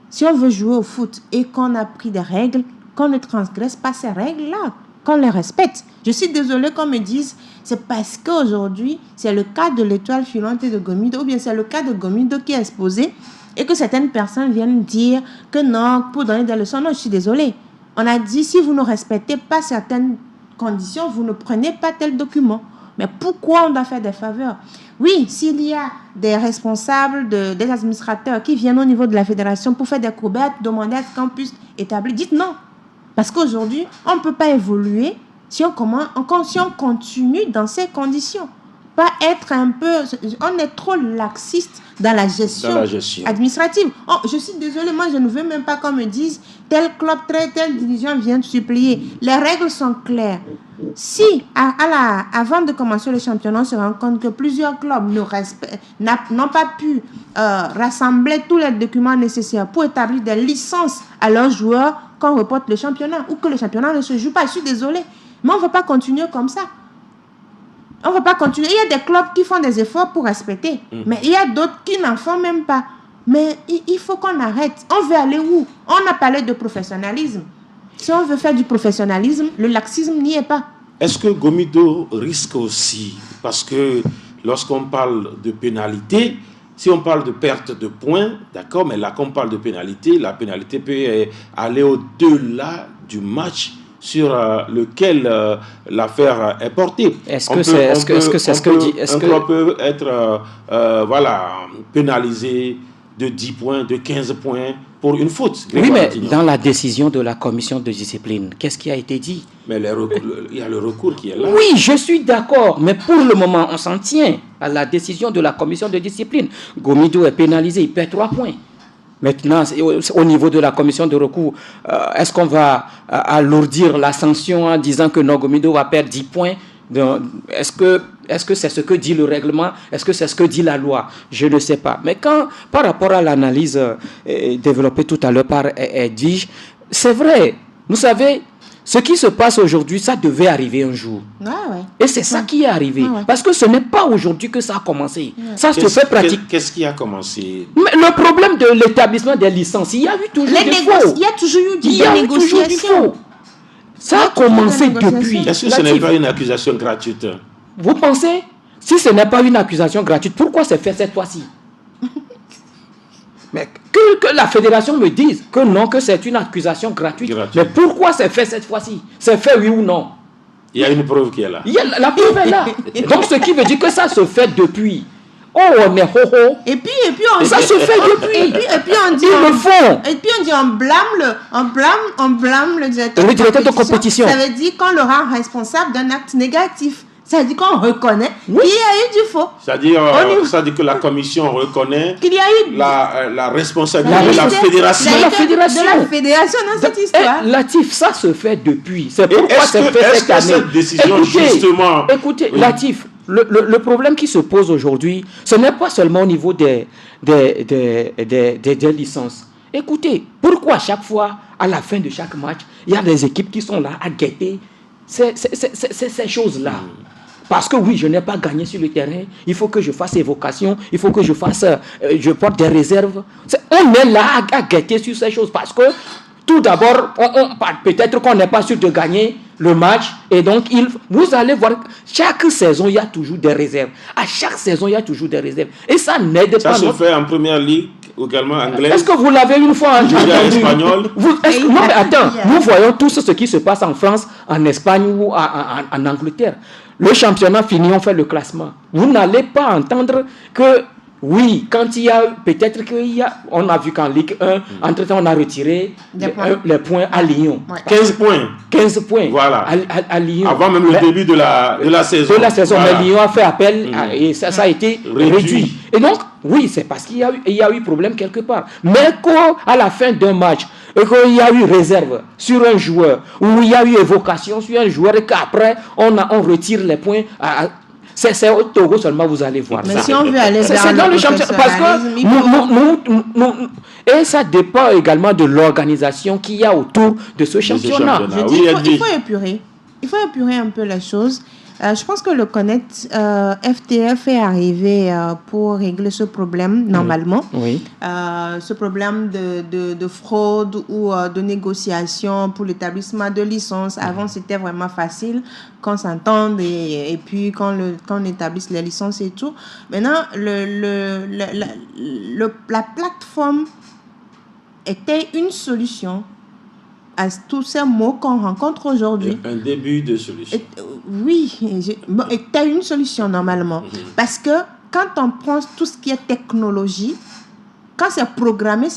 Si on veut jouer au foot et qu'on a pris des règles, qu'on ne transgresse pas ces règles-là, qu'on les respecte. Je suis désolée qu'on me dise, c'est parce qu'aujourd'hui, c'est le cas de l'Étoile Filante de Gomido, ou bien c'est le cas de Gomido qui est exposé, et que certaines personnes viennent dire que non, pour donner des leçons. Non, je suis désolée. On a dit, si vous ne respectez pas certaines conditions, vous ne prenez pas tel document. Mais pourquoi on doit faire des faveurs? Oui, s'il y a des responsables, des administrateurs qui viennent au niveau de la fédération pour faire des courbettes, demander à ce qu'on puisse établir, dites non. Parce qu'aujourd'hui, on ne peut pas évoluer si on continue dans ces conditions. Pas être un peu... On est trop laxiste dans la gestion administrative. Oh, je suis désolée, moi je ne veux même pas qu'on me dise tel club, telle division vient de supplier. Les règles sont claires. Si, avant de commencer le championnat, on se rend compte que plusieurs clubs n'ont pas pu rassembler tous les documents nécessaires pour établir des licences à leurs joueurs, qu'on reporte le championnat ou que le championnat ne se joue pas. Je suis désolée, mais on ne va pas continuer comme ça. On ne va pas continuer. Il y a des clubs qui font des efforts pour respecter, mais il y a d'autres qui n'en font même pas. Mais il faut qu'on arrête. On veut aller où? On a parlé de professionnalisme. Si on veut faire du professionnalisme, le laxisme n'y est pas. Est-ce que Gomido risque aussi? Parce que lorsqu'on parle de pénalité, si on parle de perte de points, d'accord, mais là, quand on parle de pénalité, la pénalité peut aller au-delà du match sur lequel l'affaire est portée. Un club peut être pénalisé de 10 points, de 15 points pour une faute. Oui, mais dans la décision de la commission de discipline, qu'est-ce qui a été dit? Mais il y a le recours qui est là. Oui, je suis d'accord, mais pour le moment, on s'en tient à la décision de la commission de discipline. Gomido est pénalisé, il perd 3 points. Maintenant, au niveau de la commission de recours, est-ce qu'on va alourdir la sanction en disant que Gomido va perdre 10 points? Est-ce Est-ce que c'est ce que dit le règlement? Est-ce que c'est ce que dit la loi? Je ne sais pas. Mais par rapport à l'analyse développée tout à l'heure par Edwige, c'est vrai. Vous savez, ce qui se passe aujourd'hui, ça devait arriver un jour. Et c'est ça qui est arrivé. Parce que ce n'est pas aujourd'hui que ça a commencé. Ça se fait pratique. Qu'est-ce qui a commencé? Mais le problème de l'établissement des licences, il y a eu toujours des faux. Il y a toujours eu des négociations. Ça a commencé depuis. Est-ce que ce n'est pas une accusation gratuite? Vous pensez? Si ce n'est pas une accusation gratuite, pourquoi c'est fait cette fois-ci? Mais que la fédération me dise que non, que c'est une accusation gratuite. Mais pourquoi c'est fait cette fois-ci? C'est fait oui ou non? Il y a une preuve qui est là. La preuve est là. Donc ce qui veut dire que ça se fait depuis. Oh, on est ho-ho. Et puis on ça se fait depuis. Et puis on dit ils le font. Et puis on dit on blâme le directeur de compétition. Ça veut dire qu'on le rend responsable d'un acte négatif. Ça veut dire qu'on reconnaît qu'il y a eu du faux. C'est-à-dire que la commission reconnaît qu'il y a eu la responsabilité de la fédération. De la fédération dans cette histoire. Latif, ça se fait depuis. C'est pourquoi c'est fait cette année. Cette décision, justement... Écoutez, Latif, le problème qui se pose aujourd'hui, ce n'est pas seulement au niveau des licences. Écoutez, pourquoi chaque fois, à la fin de chaque match, il y a des équipes qui sont là à guetter ces choses-là? Parce que oui, je n'ai pas gagné sur le terrain, il faut que je fasse évocation, il faut que je porte des réserves. On est là à guetter sur ces choses parce que tout d'abord, peut-être qu'on n'est pas sûr de gagner le match et donc vous allez voir, chaque saison, il y a toujours des réserves. À chaque saison, il y a toujours des réserves. Et ça n'aide pas. Ça se fait en première ligue, également anglaise. Est-ce que vous l'avez une fois entendu? Espagnol. Non, mais attends, nous voyons tous ce qui se passe en France, en Espagne ou en Angleterre. Le championnat fini, on fait le classement. Vous n'allez pas entendre que, oui, quand il y a, peut-être on a vu qu'en Ligue 1, entre-temps, on a retiré les points à Lyon. 15 points. 15 points. Voilà. À Lyon. Avant même le début de la saison. Voilà. Mais Lyon a fait appel et ça a été réduit. Et donc, oui, c'est parce qu'il y a eu problème quelque part. Mais qu'à la fin d'un match, qu'il y a eu réserve sur un joueur, ou il y a eu évocation sur un joueur, et qu'après, on retire les points. C'est au Togo seulement, vous allez voir. Mais ça. si on veut aller c'est dans le championnat. Parce que et ça dépend également de l'organisation qu'il y a autour de ce championnat. Je dis, il faut épurer. Il faut épurer un peu les choses. Je pense que le Connect FTF est arrivé pour régler ce problème, normalement. Oui. Ce problème de fraude ou de négociation pour l'établissement de licences. Avant, c'était vraiment facile qu'on s'entende et puis qu'on établisse les licences et tout. Maintenant, la plateforme était une solution à tous ces mots qu'on rencontre aujourd'hui. Un début de solution. Oui, c'était une solution normalement. Parce que quand on prend tout ce qui est technologie, quand c'est programmé,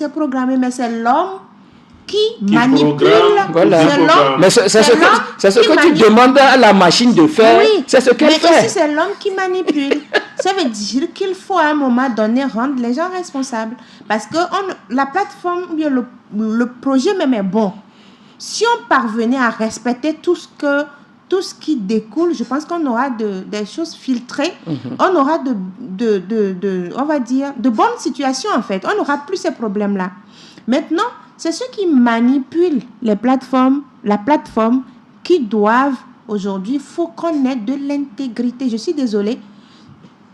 mais c'est l'homme qui manipule. Voilà. Mais c'est ce que tu demandes à la machine de faire. Oui, c'est ce qu'elle fait. Mais ici, c'est l'homme qui manipule. Ça veut dire qu'il faut à un moment donné rendre les gens responsables. Parce que la plateforme, le projet même est bon. Si on parvenait à respecter tout ce qui découle, je pense qu'on aura des choses filtrées. On aura on va dire, de bonnes situations en fait. On n'aura plus ces problèmes-là. Maintenant, c'est ceux qui manipulent la plateforme qui doivent aujourd'hui, il faut qu'on ait de l'intégrité. Je suis désolée.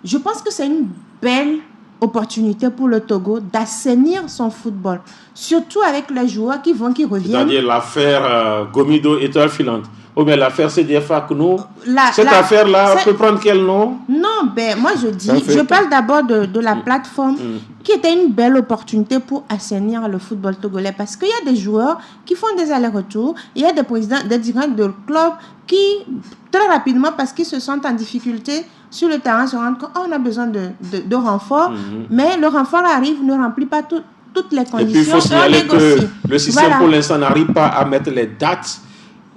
Je pense que c'est une belle opportunité pour le Togo d'assainir son football, surtout avec les joueurs qui reviennent. C'est-à-dire l'affaire Gomido étoile filante. Oh, mais l'affaire CDFA Kounou, cette affaire-là peut prendre quel nom? Non, moi je parle d'abord de la plateforme qui était une belle opportunité pour assainir le football togolais parce qu'il y a des joueurs qui font des allers-retours, il y a des présidents, des dirigeants de clubs qui, très rapidement, parce qu'ils se sentent en difficulté sur le terrain, se rendent compte on a besoin de renfort, mais le renfort arrive, ne remplit pas toutes les conditions. Et puis il faut signaler que le système pour l'instant n'arrive pas à mettre les dates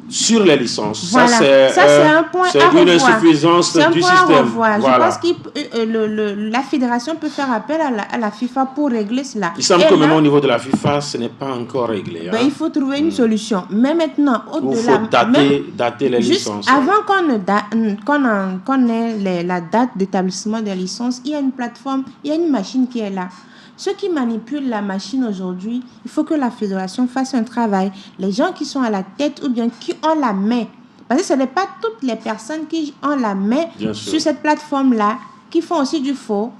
sur les licences. Voilà. Ça, c'est un point à revoir. Une insuffisance du système. Voilà. Je pense que la fédération peut faire appel à la FIFA pour régler cela. Il semble que même au niveau de la FIFA, ce n'est pas encore réglé. Il faut trouver une solution. Mais maintenant, au-delà... Il faut dater les licences. Avant qu'on ait la date d'établissement des licences, il y a une plateforme, il y a une machine qui est là. Ceux qui manipulent la machine aujourd'hui, il faut que la fédération fasse un travail. Les gens qui sont à la tête ou bien qui ont la main, parce que ce n'est pas toutes les personnes qui ont la main sur cette plateforme-là qui font aussi du faux.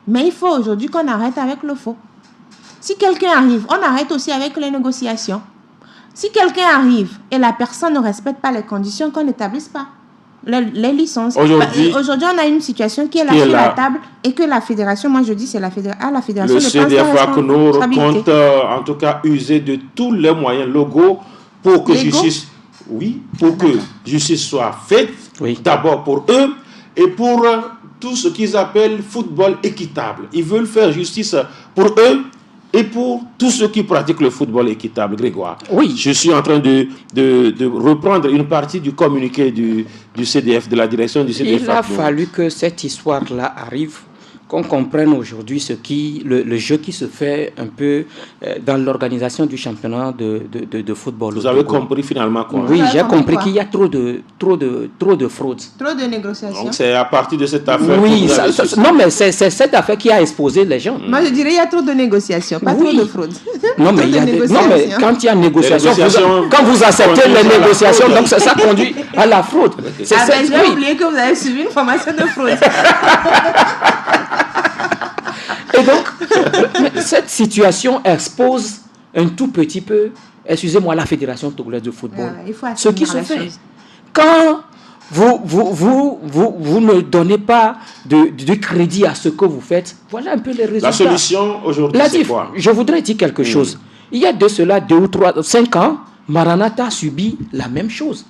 Mais il faut aujourd'hui qu'on arrête avec le faux. Si quelqu'un arrive, on arrête aussi avec les négociations. Si quelqu'un arrive et la personne ne respecte pas les conditions, qu'on n'établisse pas les licences. Aujourd'hui, on a une situation qui est là sur la table et que la fédération, moi je dis, c'est à la fédération de prendre sa responsabilité. Compte en tout cas user de tous les moyens légaux pour que justice soit faite, d'abord pour eux et pour tout ce qu'ils appellent football équitable. Ils veulent faire justice pour eux et pour tous ceux qui pratiquent le football équitable. Grégoire, je suis en train de reprendre une partie du communiqué du CDF, de la direction du CDF. Il a fallu que cette histoire-là arrive, qu'on comprenne aujourd'hui le jeu qui se fait un peu dans l'organisation du championnat de football. Vous avez compris finalement quoi? Oui, j'ai compris qu'il y a trop de fraude. Trop de négociations. Donc c'est à partir de cette affaire. Oui, non mais c'est cette affaire qui a exposé les gens. Moi je dirais il y a trop de négociations, pas trop de fraude. Non mais, quand il y a négociation, quand vous acceptez les négociations, donc ça conduit à la fraude. J'ai oublié que vous avez suivi une formation de fraude. Et donc, cette situation expose un tout petit peu, excusez-moi, la Fédération togolaise de football. Ce qui se fait. Quand vous ne donnez pas de crédit à ce que vous faites, voilà un peu les résultats. La solution aujourd'hui, c'est quoi? Je voudrais dire quelque chose. Il y a de cela 2 ou 3, 5 ans, Maranatha a subi la même chose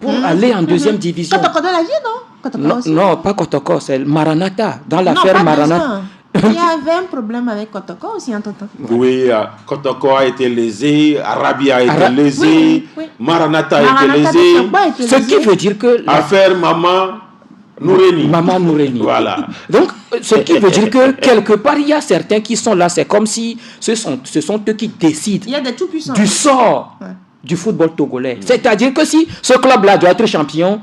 pour aller en deuxième division. Kotoko de la vie, non, pas Kotoko, c'est Maranatha, dans l'affaire Maranatha. Il y avait un problème avec Kotoko aussi en temps. Oui, Kotoko a été lésé, Arabi a été lésé, Maranatha a été lésé. Ce qui veut dire que... Affaire Maman Noureni. Voilà. Donc, ce qui veut dire que quelque part, il y a certains qui sont là, c'est comme si ce sont eux qui décident du sort du football togolais. C'est-à-dire que si ce club-là doit être champion,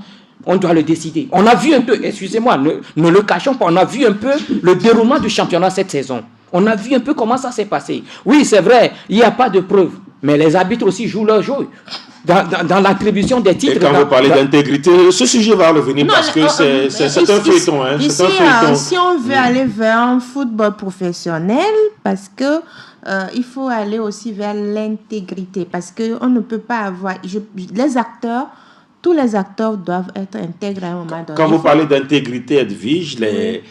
on doit le décider. On a vu un peu, excusez-moi, ne le cachons pas, on a vu un peu le déroulement du championnat cette saison. On a vu un peu comment ça s'est passé. Oui, c'est vrai, il n'y a pas de preuves, mais les arbitres aussi jouent leur jeu. Dans l'attribution des titres. Et quand vous parlez d'intégrité, ce sujet va revenir parce que c'est un feuilleton. Si on veut aller vers un football professionnel, parce que il faut aller aussi vers l'intégrité, parce qu'on ne peut pas avoir... Tous les acteurs doivent être intègres à un moment donné. Quand vous parlez d'intégrité, Edwige, les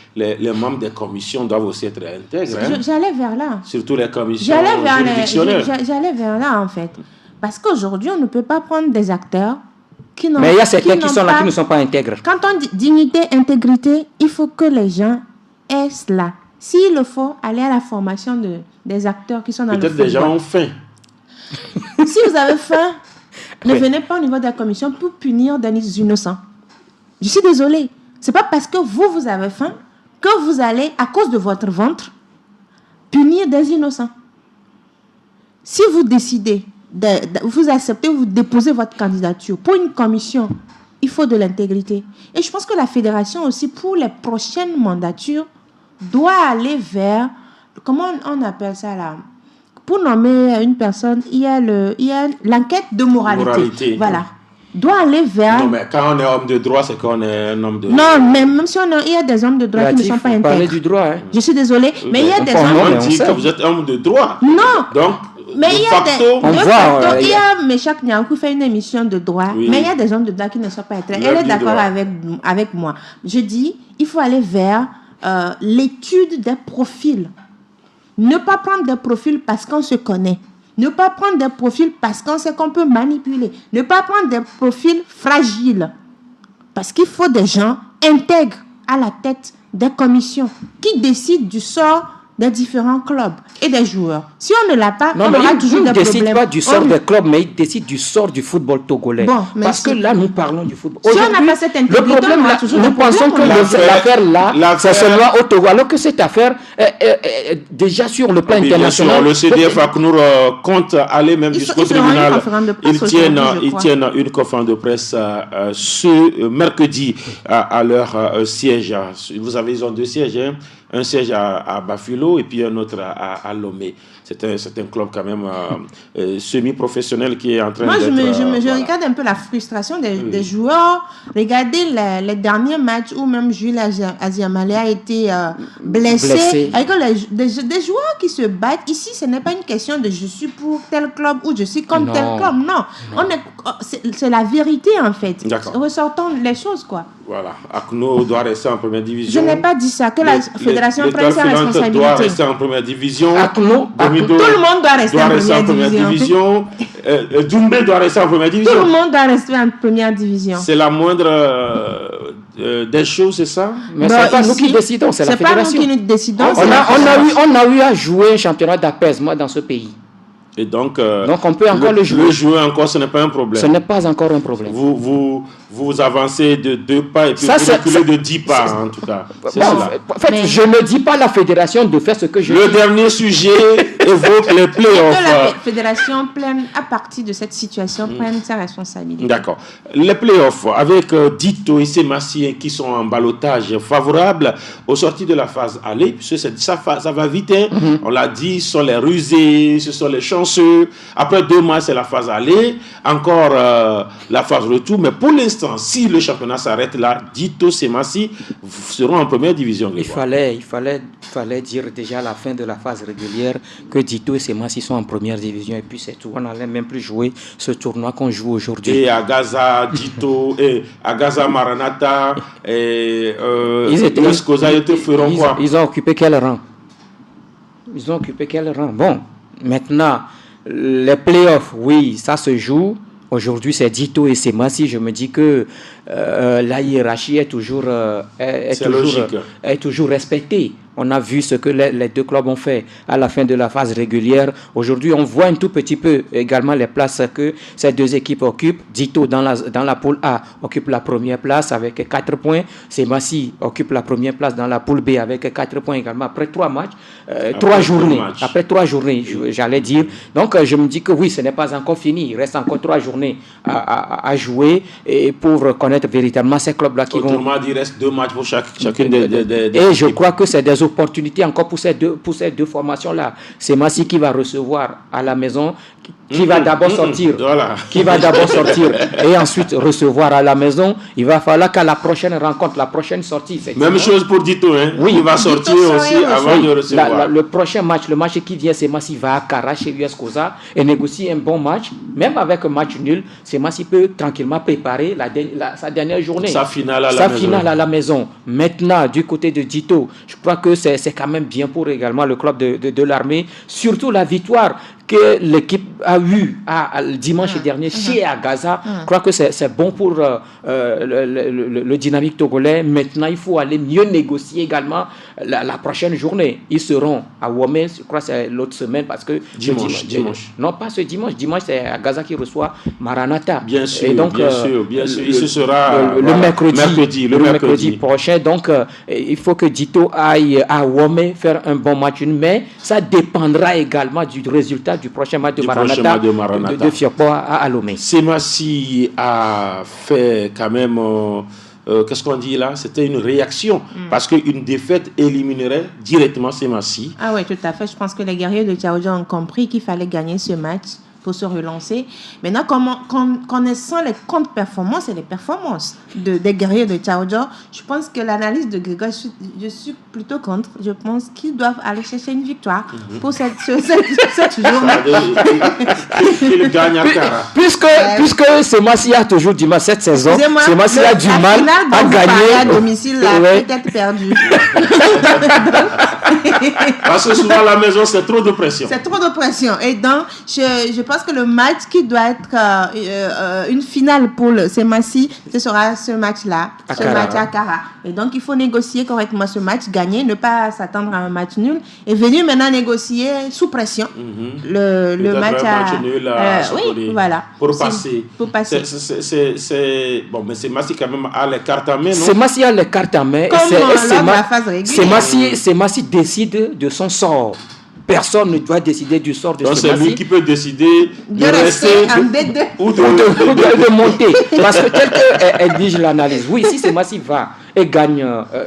membres des commissions doivent aussi être intègres. J'allais vers là. Surtout les commissions juridictionnelles. J'allais vers là, en fait. Parce qu'aujourd'hui, on ne peut pas prendre des acteurs qui n'ont pas... Mais il y a certains qui sont là, qui ne sont pas intègres. Quand on dit dignité, intégrité, il faut que les gens aient cela. S'il le faut, aller à la formation des acteurs qui sont dans le football. Peut-être des gens ont faim. Si vous avez faim... Ne venez pas au niveau de la commission pour punir des innocents. Je suis désolée. Ce n'est pas parce que vous avez faim que vous allez, à cause de votre ventre, punir des innocents. Si vous décidez, vous acceptez, vous déposez votre candidature pour une commission, il faut de l'intégrité. Et je pense que la fédération aussi, pour les prochaines mandatures, doit aller vers, comment on appelle ça là ? Pour nommer une personne, il y a l'enquête de moralité. Voilà. Doit aller vers... Non, mais quand on est homme de droit, c'est qu'on est un homme de droit. Non, mais même si il y a des hommes de droit qui ne sont pas intègres. Parler du droit, hein. Je suis désolée, mais il y a des hommes... On dit que vous êtes homme de droit. Non. Donc, mais il y a Meshak Nyang qui fait une émission de droit, mais il y a des hommes de droit qui ne sont pas intègres. Elle est d'accord avec moi. Je dis, il faut aller vers l'étude des profils. Ne pas prendre des profils parce qu'on se connaît. Ne pas prendre des profils parce qu'on sait qu'on peut manipuler. Ne pas prendre des profils fragiles. Parce qu'il faut des gens intègres à la tête des commissions qui décident du sort des différents clubs et des joueurs. Si on ne l'a pas, non, on aura toujours des problèmes. Il ne décide pas du sort des clubs, mais il décide du sort du football togolais. Bon, parce que là, nous parlons du football. Si on n'a pas cette intégrité, le problème, là, nous pensons que l'affaire là, c'est seulement au Togo. Alors que cette affaire est déjà sur le plan international. Le CDF ACNUR compte aller même jusqu'au tribunal. Ils tiennent une conférence de presse ce mercredi à leur siège. Vous savez, ils ont 2 sièges. Un siège à Bafilo et puis un autre à Lomé. C'est un club quand même semi-professionnel qui est en train d'être... Moi, je regarde un peu la frustration des joueurs. Regardez les derniers matchs où même Jules Aziamale a été blessé. Avec des joueurs qui se battent. Ici, ce n'est pas une question de je suis pour tel club ou je suis contre tel club. Non. C'est la vérité en fait. Ressortons les choses, quoi. Voilà. ACNUR doit rester en première division. Je n'ai pas dit ça. Que la fédération prenne sa responsabilité. Doit rester en première division. ACNUR, tout le monde doit rester en première division. Doumbé doit rester en première division. Tout le monde doit rester en première division. C'est la moindre des choses, c'est ça? Mais c'est pas nous qui décidons, c'est la fédération. C'est pas nous qui décidons. On a eu à jouer un championnat d'apaisement dans ce pays. Et donc on peut encore le jouer. Le jouer encore, ce n'est pas un problème. Ce n'est pas encore un problème. Vous avancez de 2 pas et puis vous reculez de 10 pas, en tout cas. En fait, je ne dis pas à la fédération de faire ce que je dis. Le dernier sujet évoque les playoffs. Que la fédération pleine, à partir de cette situation, prenne sa responsabilité. D'accord. Les playoffs, avec Dito et Semassi qui sont en ballottage favorable aux sorties de la phase aller, puisque ça va vite, hein. On l'a dit, ce sont les rusés, ce sont les chanceux. Après 2 mois, c'est la phase aller, encore la phase retour. Mais pour l'instant, si le championnat s'arrête là, Dito, Semassi seront en première division. Il fallait dire déjà à la fin de la phase régulière que Dito et Semassi sont en première division et puis c'est tout. On n'allait même plus jouer ce tournoi qu'on joue aujourd'hui. Et à Gaza, Dito, et à Gaza, Maranatha, et Escosa, ils feront quoi? Ils ont occupé quel rang? Bon, maintenant, les playoffs, oui, ça se joue. Aujourd'hui, c'est Dito et Semassi. Je me dis que la hiérarchie est toujours respectée. On a vu ce que les 2 clubs ont fait à la fin de la phase régulière. Aujourd'hui, on voit un tout petit peu également les places que ces 2 équipes occupent. Dito, dans la poule A, occupe la première place avec 4 points. Semassi occupe la première place dans la poule B avec 4 points également. Après 3 matchs, 3 journées. Après 3 journées, j'allais dire. Donc, je me dis que oui, ce n'est pas encore fini. Il reste encore 3 journées à jouer et pour connaître véritablement ces clubs-là qui vont... Autrement, il reste 2 matchs pour chacune des et je crois que c'est des opportunités encore pour ces deux formations-là. C'est Massi qui va recevoir à la maison, qui va d'abord sortir, et ensuite recevoir à la maison. Il va falloir qu'à la prochaine rencontre, la prochaine sortie. Même chose pour Dito, hein? Oui, il va sortir aussi avant de recevoir. Le prochain match, le match qui vient, c'est Massi va à Kara chez US Koza et négocier un bon match. Même avec un match nul, c'est Massi peut tranquillement préparer sa dernière journée. Sa finale à la maison. Maintenant, du côté de Dito, je crois que c'est quand même bien pour également le club de l'armée. Surtout la victoire que l'équipe a eu dimanche dernier chez Agaza. Je crois que c'est bon pour le dynamique togolais. Maintenant, il faut aller mieux négocier également la prochaine journée. Ils seront à Womé, je crois que c'est l'autre semaine parce que dimanche. Non, pas ce dimanche. Dimanche, c'est Agaza qui reçoit Maranatha. Bien sûr, et donc, bien sûr. Il se sera le mercredi prochain. Donc, il faut que Dito aille à Womé faire un bon match. Mais ça dépendra également du résultat du prochain match de Maranatha de Fiokpo à Lomé. Semassi a fait quand même qu'est-ce qu'on dit là? C'était une réaction parce qu'une défaite éliminerait directement Semassi. Ah oui, tout à fait. Je pense que les guerriers de Tchaoudja ont compris qu'il fallait gagner ce match pour se relancer. Maintenant, connaissant les contre-performances et les performances des guerriers de Tchaoudja, je pense que l'analyse de Grégoire, je suis plutôt contre. Je pense qu'ils doivent aller chercher une victoire pour cette journée. Il gagne à Kara. Puisque Semassi a toujours du mal cette saison, Semassi a du mal à gagner à domicile, peut-être perdu. Parce que souvent à la maison, c'est trop de pression. C'est trop de pression. Et donc, je pense pense que le match qui doit être une finale pour le Semassi, ce sera ce match-là, match à Kara. Et donc, il faut négocier correctement ce match, gagner, ne pas s'attendre à un match nul et venir maintenant négocier sous pression le match à nul oui, voilà. Pour passer. Bon, mais Semassi quand même a les cartes en main, non? Semassi a les cartes en main. Semassi décide de son sort. Personne ne doit décider du sort de Semassi. Donc c'est lui qui peut décider de rester ou de monter. Parce que quelqu'un exige l'analyse. Oui, si Semassi va et gagne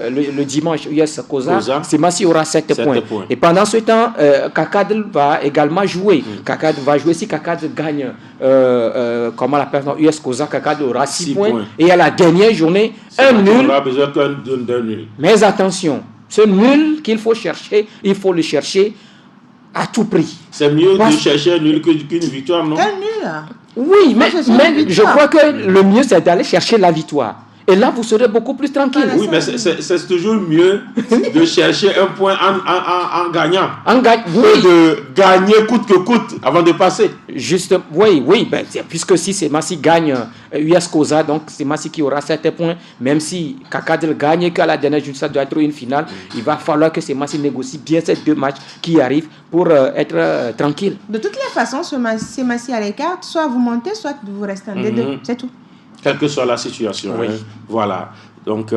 le dimanche US Koza, Semassi aura 7 points. Et pendant ce temps, Kakad va également jouer. Kakad va jouer. Si Kakad gagne comment la personne US Koza, Kakad aura 6 points. Et à la dernière journée, un nul. D'un nul. Mais attention, ce nul qu'il faut chercher, il faut le chercher à tout prix. C'est mieux de chercher un nul qu'une victoire, non? Un nul. Oui, mais je crois que le mieux, c'est d'aller chercher la victoire. Et là, vous serez beaucoup plus tranquille. Oui, mais c'est toujours mieux de chercher un point en gagnant. Oui. De gagner coûte que coûte avant de passer. Juste, oui. Ben, puisque si Semassi gagne US Koza, donc Semassi qui aura 7 points, même si Kakadel gagne et qu'à la dernière journée, ça doit être une finale, il va falloir que Semassi négocie bien ces 2 matchs qui arrivent pour être tranquille. De toutes les façons, Semassi à l'écart, soit vous montez, soit vous restez en D2. C'est tout. Quelle que soit la situation. Oui. Voilà. Donc,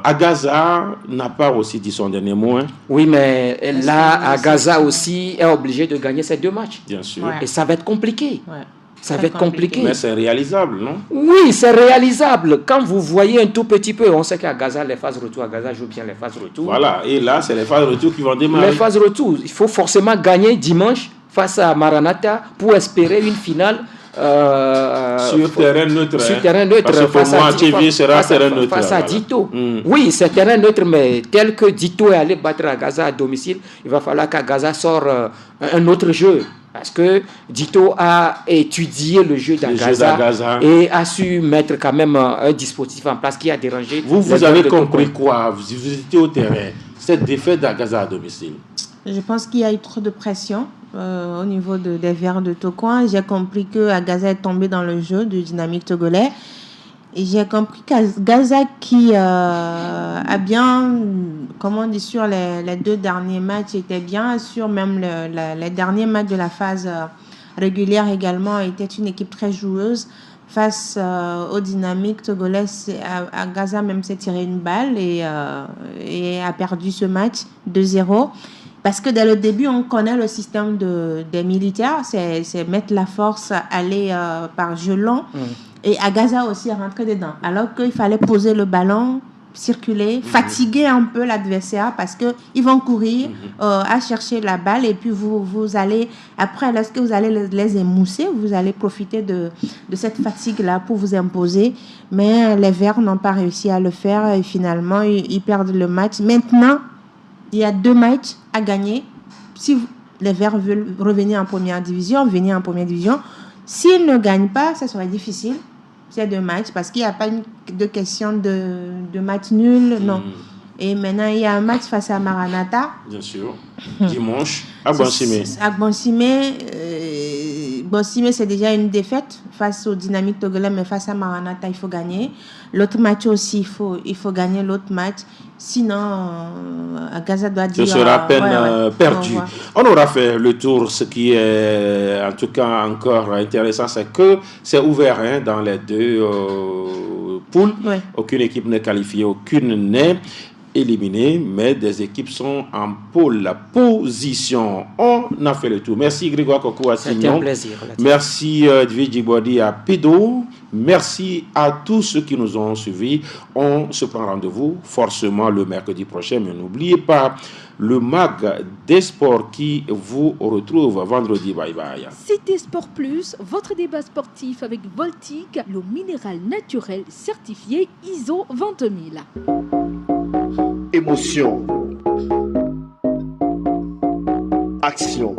Agaza n'a pas aussi dit son dernier mot. Oui, mais là, Agaza aussi est obligé de gagner ces 2 matchs. Bien sûr. Et ça va être compliqué. Ça va être compliqué. Mais c'est réalisable, non? Oui, c'est réalisable. Quand vous voyez un tout petit peu, on sait qu'à Gaza, les phases retour, Gaza joue bien les phases retour. Voilà. Et là, c'est les phases retour qui vont démarrer. Les phases retour. Il faut forcément gagner dimanche face à Maranatha pour espérer une finale. Sur terrain neutre. Parce que pour moi, TV sera terrain neutre. Face à Dito. Oui, c'est terrain neutre, mais tel que Dito est allé battre à Gaza à domicile, il va falloir qu'à Gaza sorte un autre jeu. Parce que Dito a étudié le jeu d'Agaza et a su mettre quand même un dispositif en place qui a dérangé. Vous avez compris quoi? Vous étiez au terrain. Cette défaite d'Agaza à domicile. Je pense qu'il y a eu trop de pression au niveau des Verts de Tokoin. J'ai compris que Agaza est tombé dans le jeu du Dynamique togolais. Et j'ai compris qu'Agaza qui a bien, comment on dit, sur les 2 derniers matchs était bien, sur même les derniers matchs de la phase régulière également, était une équipe très joueuse. Face au Dynamique togolais, Agaza même s'est tiré une balle et a perdu ce match 2-0. Parce que dès le début, on connaît le système des militaires, c'est mettre la force, aller par gelon. Et Agaza aussi rentrer dedans. Alors qu'il fallait poser le ballon, circuler, fatiguer un peu l'adversaire parce qu'ils vont courir à chercher la balle et puis vous allez, après, lorsque vous allez les émousser, vous allez profiter de cette fatigue-là pour vous imposer. Mais les Verts n'ont pas réussi à le faire et finalement, ils perdent le match. Maintenant, il y a 2 matchs à gagner. Si les Verts veulent revenir en première division, s'ils ne gagnent pas, ça serait difficile. C'est 2 matchs parce qu'il n'y a pas de question de match nul, non. Et maintenant, il y a un match face à Maranatha. Bien sûr. Dimanche, à Bonsimé. À Bonsimé, Bonsimé, c'est déjà une défaite face au Dynamique togolais, mais face à Maranatha, il faut gagner. L'autre match aussi, il faut gagner l'autre match. Sinon, Agaza doit dire... Ce sera à peine perdu. On aura fait le tour. Ce qui est en tout cas encore intéressant, c'est que c'est ouvert dans les 2 poules. Aucune équipe n'est qualifiée, aucune n'est éliminée, mais des équipes sont en pôle position. On a fait le tour. Merci Grégoire Kokou à Signon. C'était un plaisir. Merci Dviji Bodi à Pido. Merci à tous ceux qui nous ont suivis. On se prend rendez-vous forcément le mercredi prochain, mais n'oubliez pas le mag des sports qui vous retrouve vendredi. Bye bye. C'était Sport Plus, votre débat sportif avec Voltic, l'eau minérale naturelle certifiée ISO 22000. Émotion, action,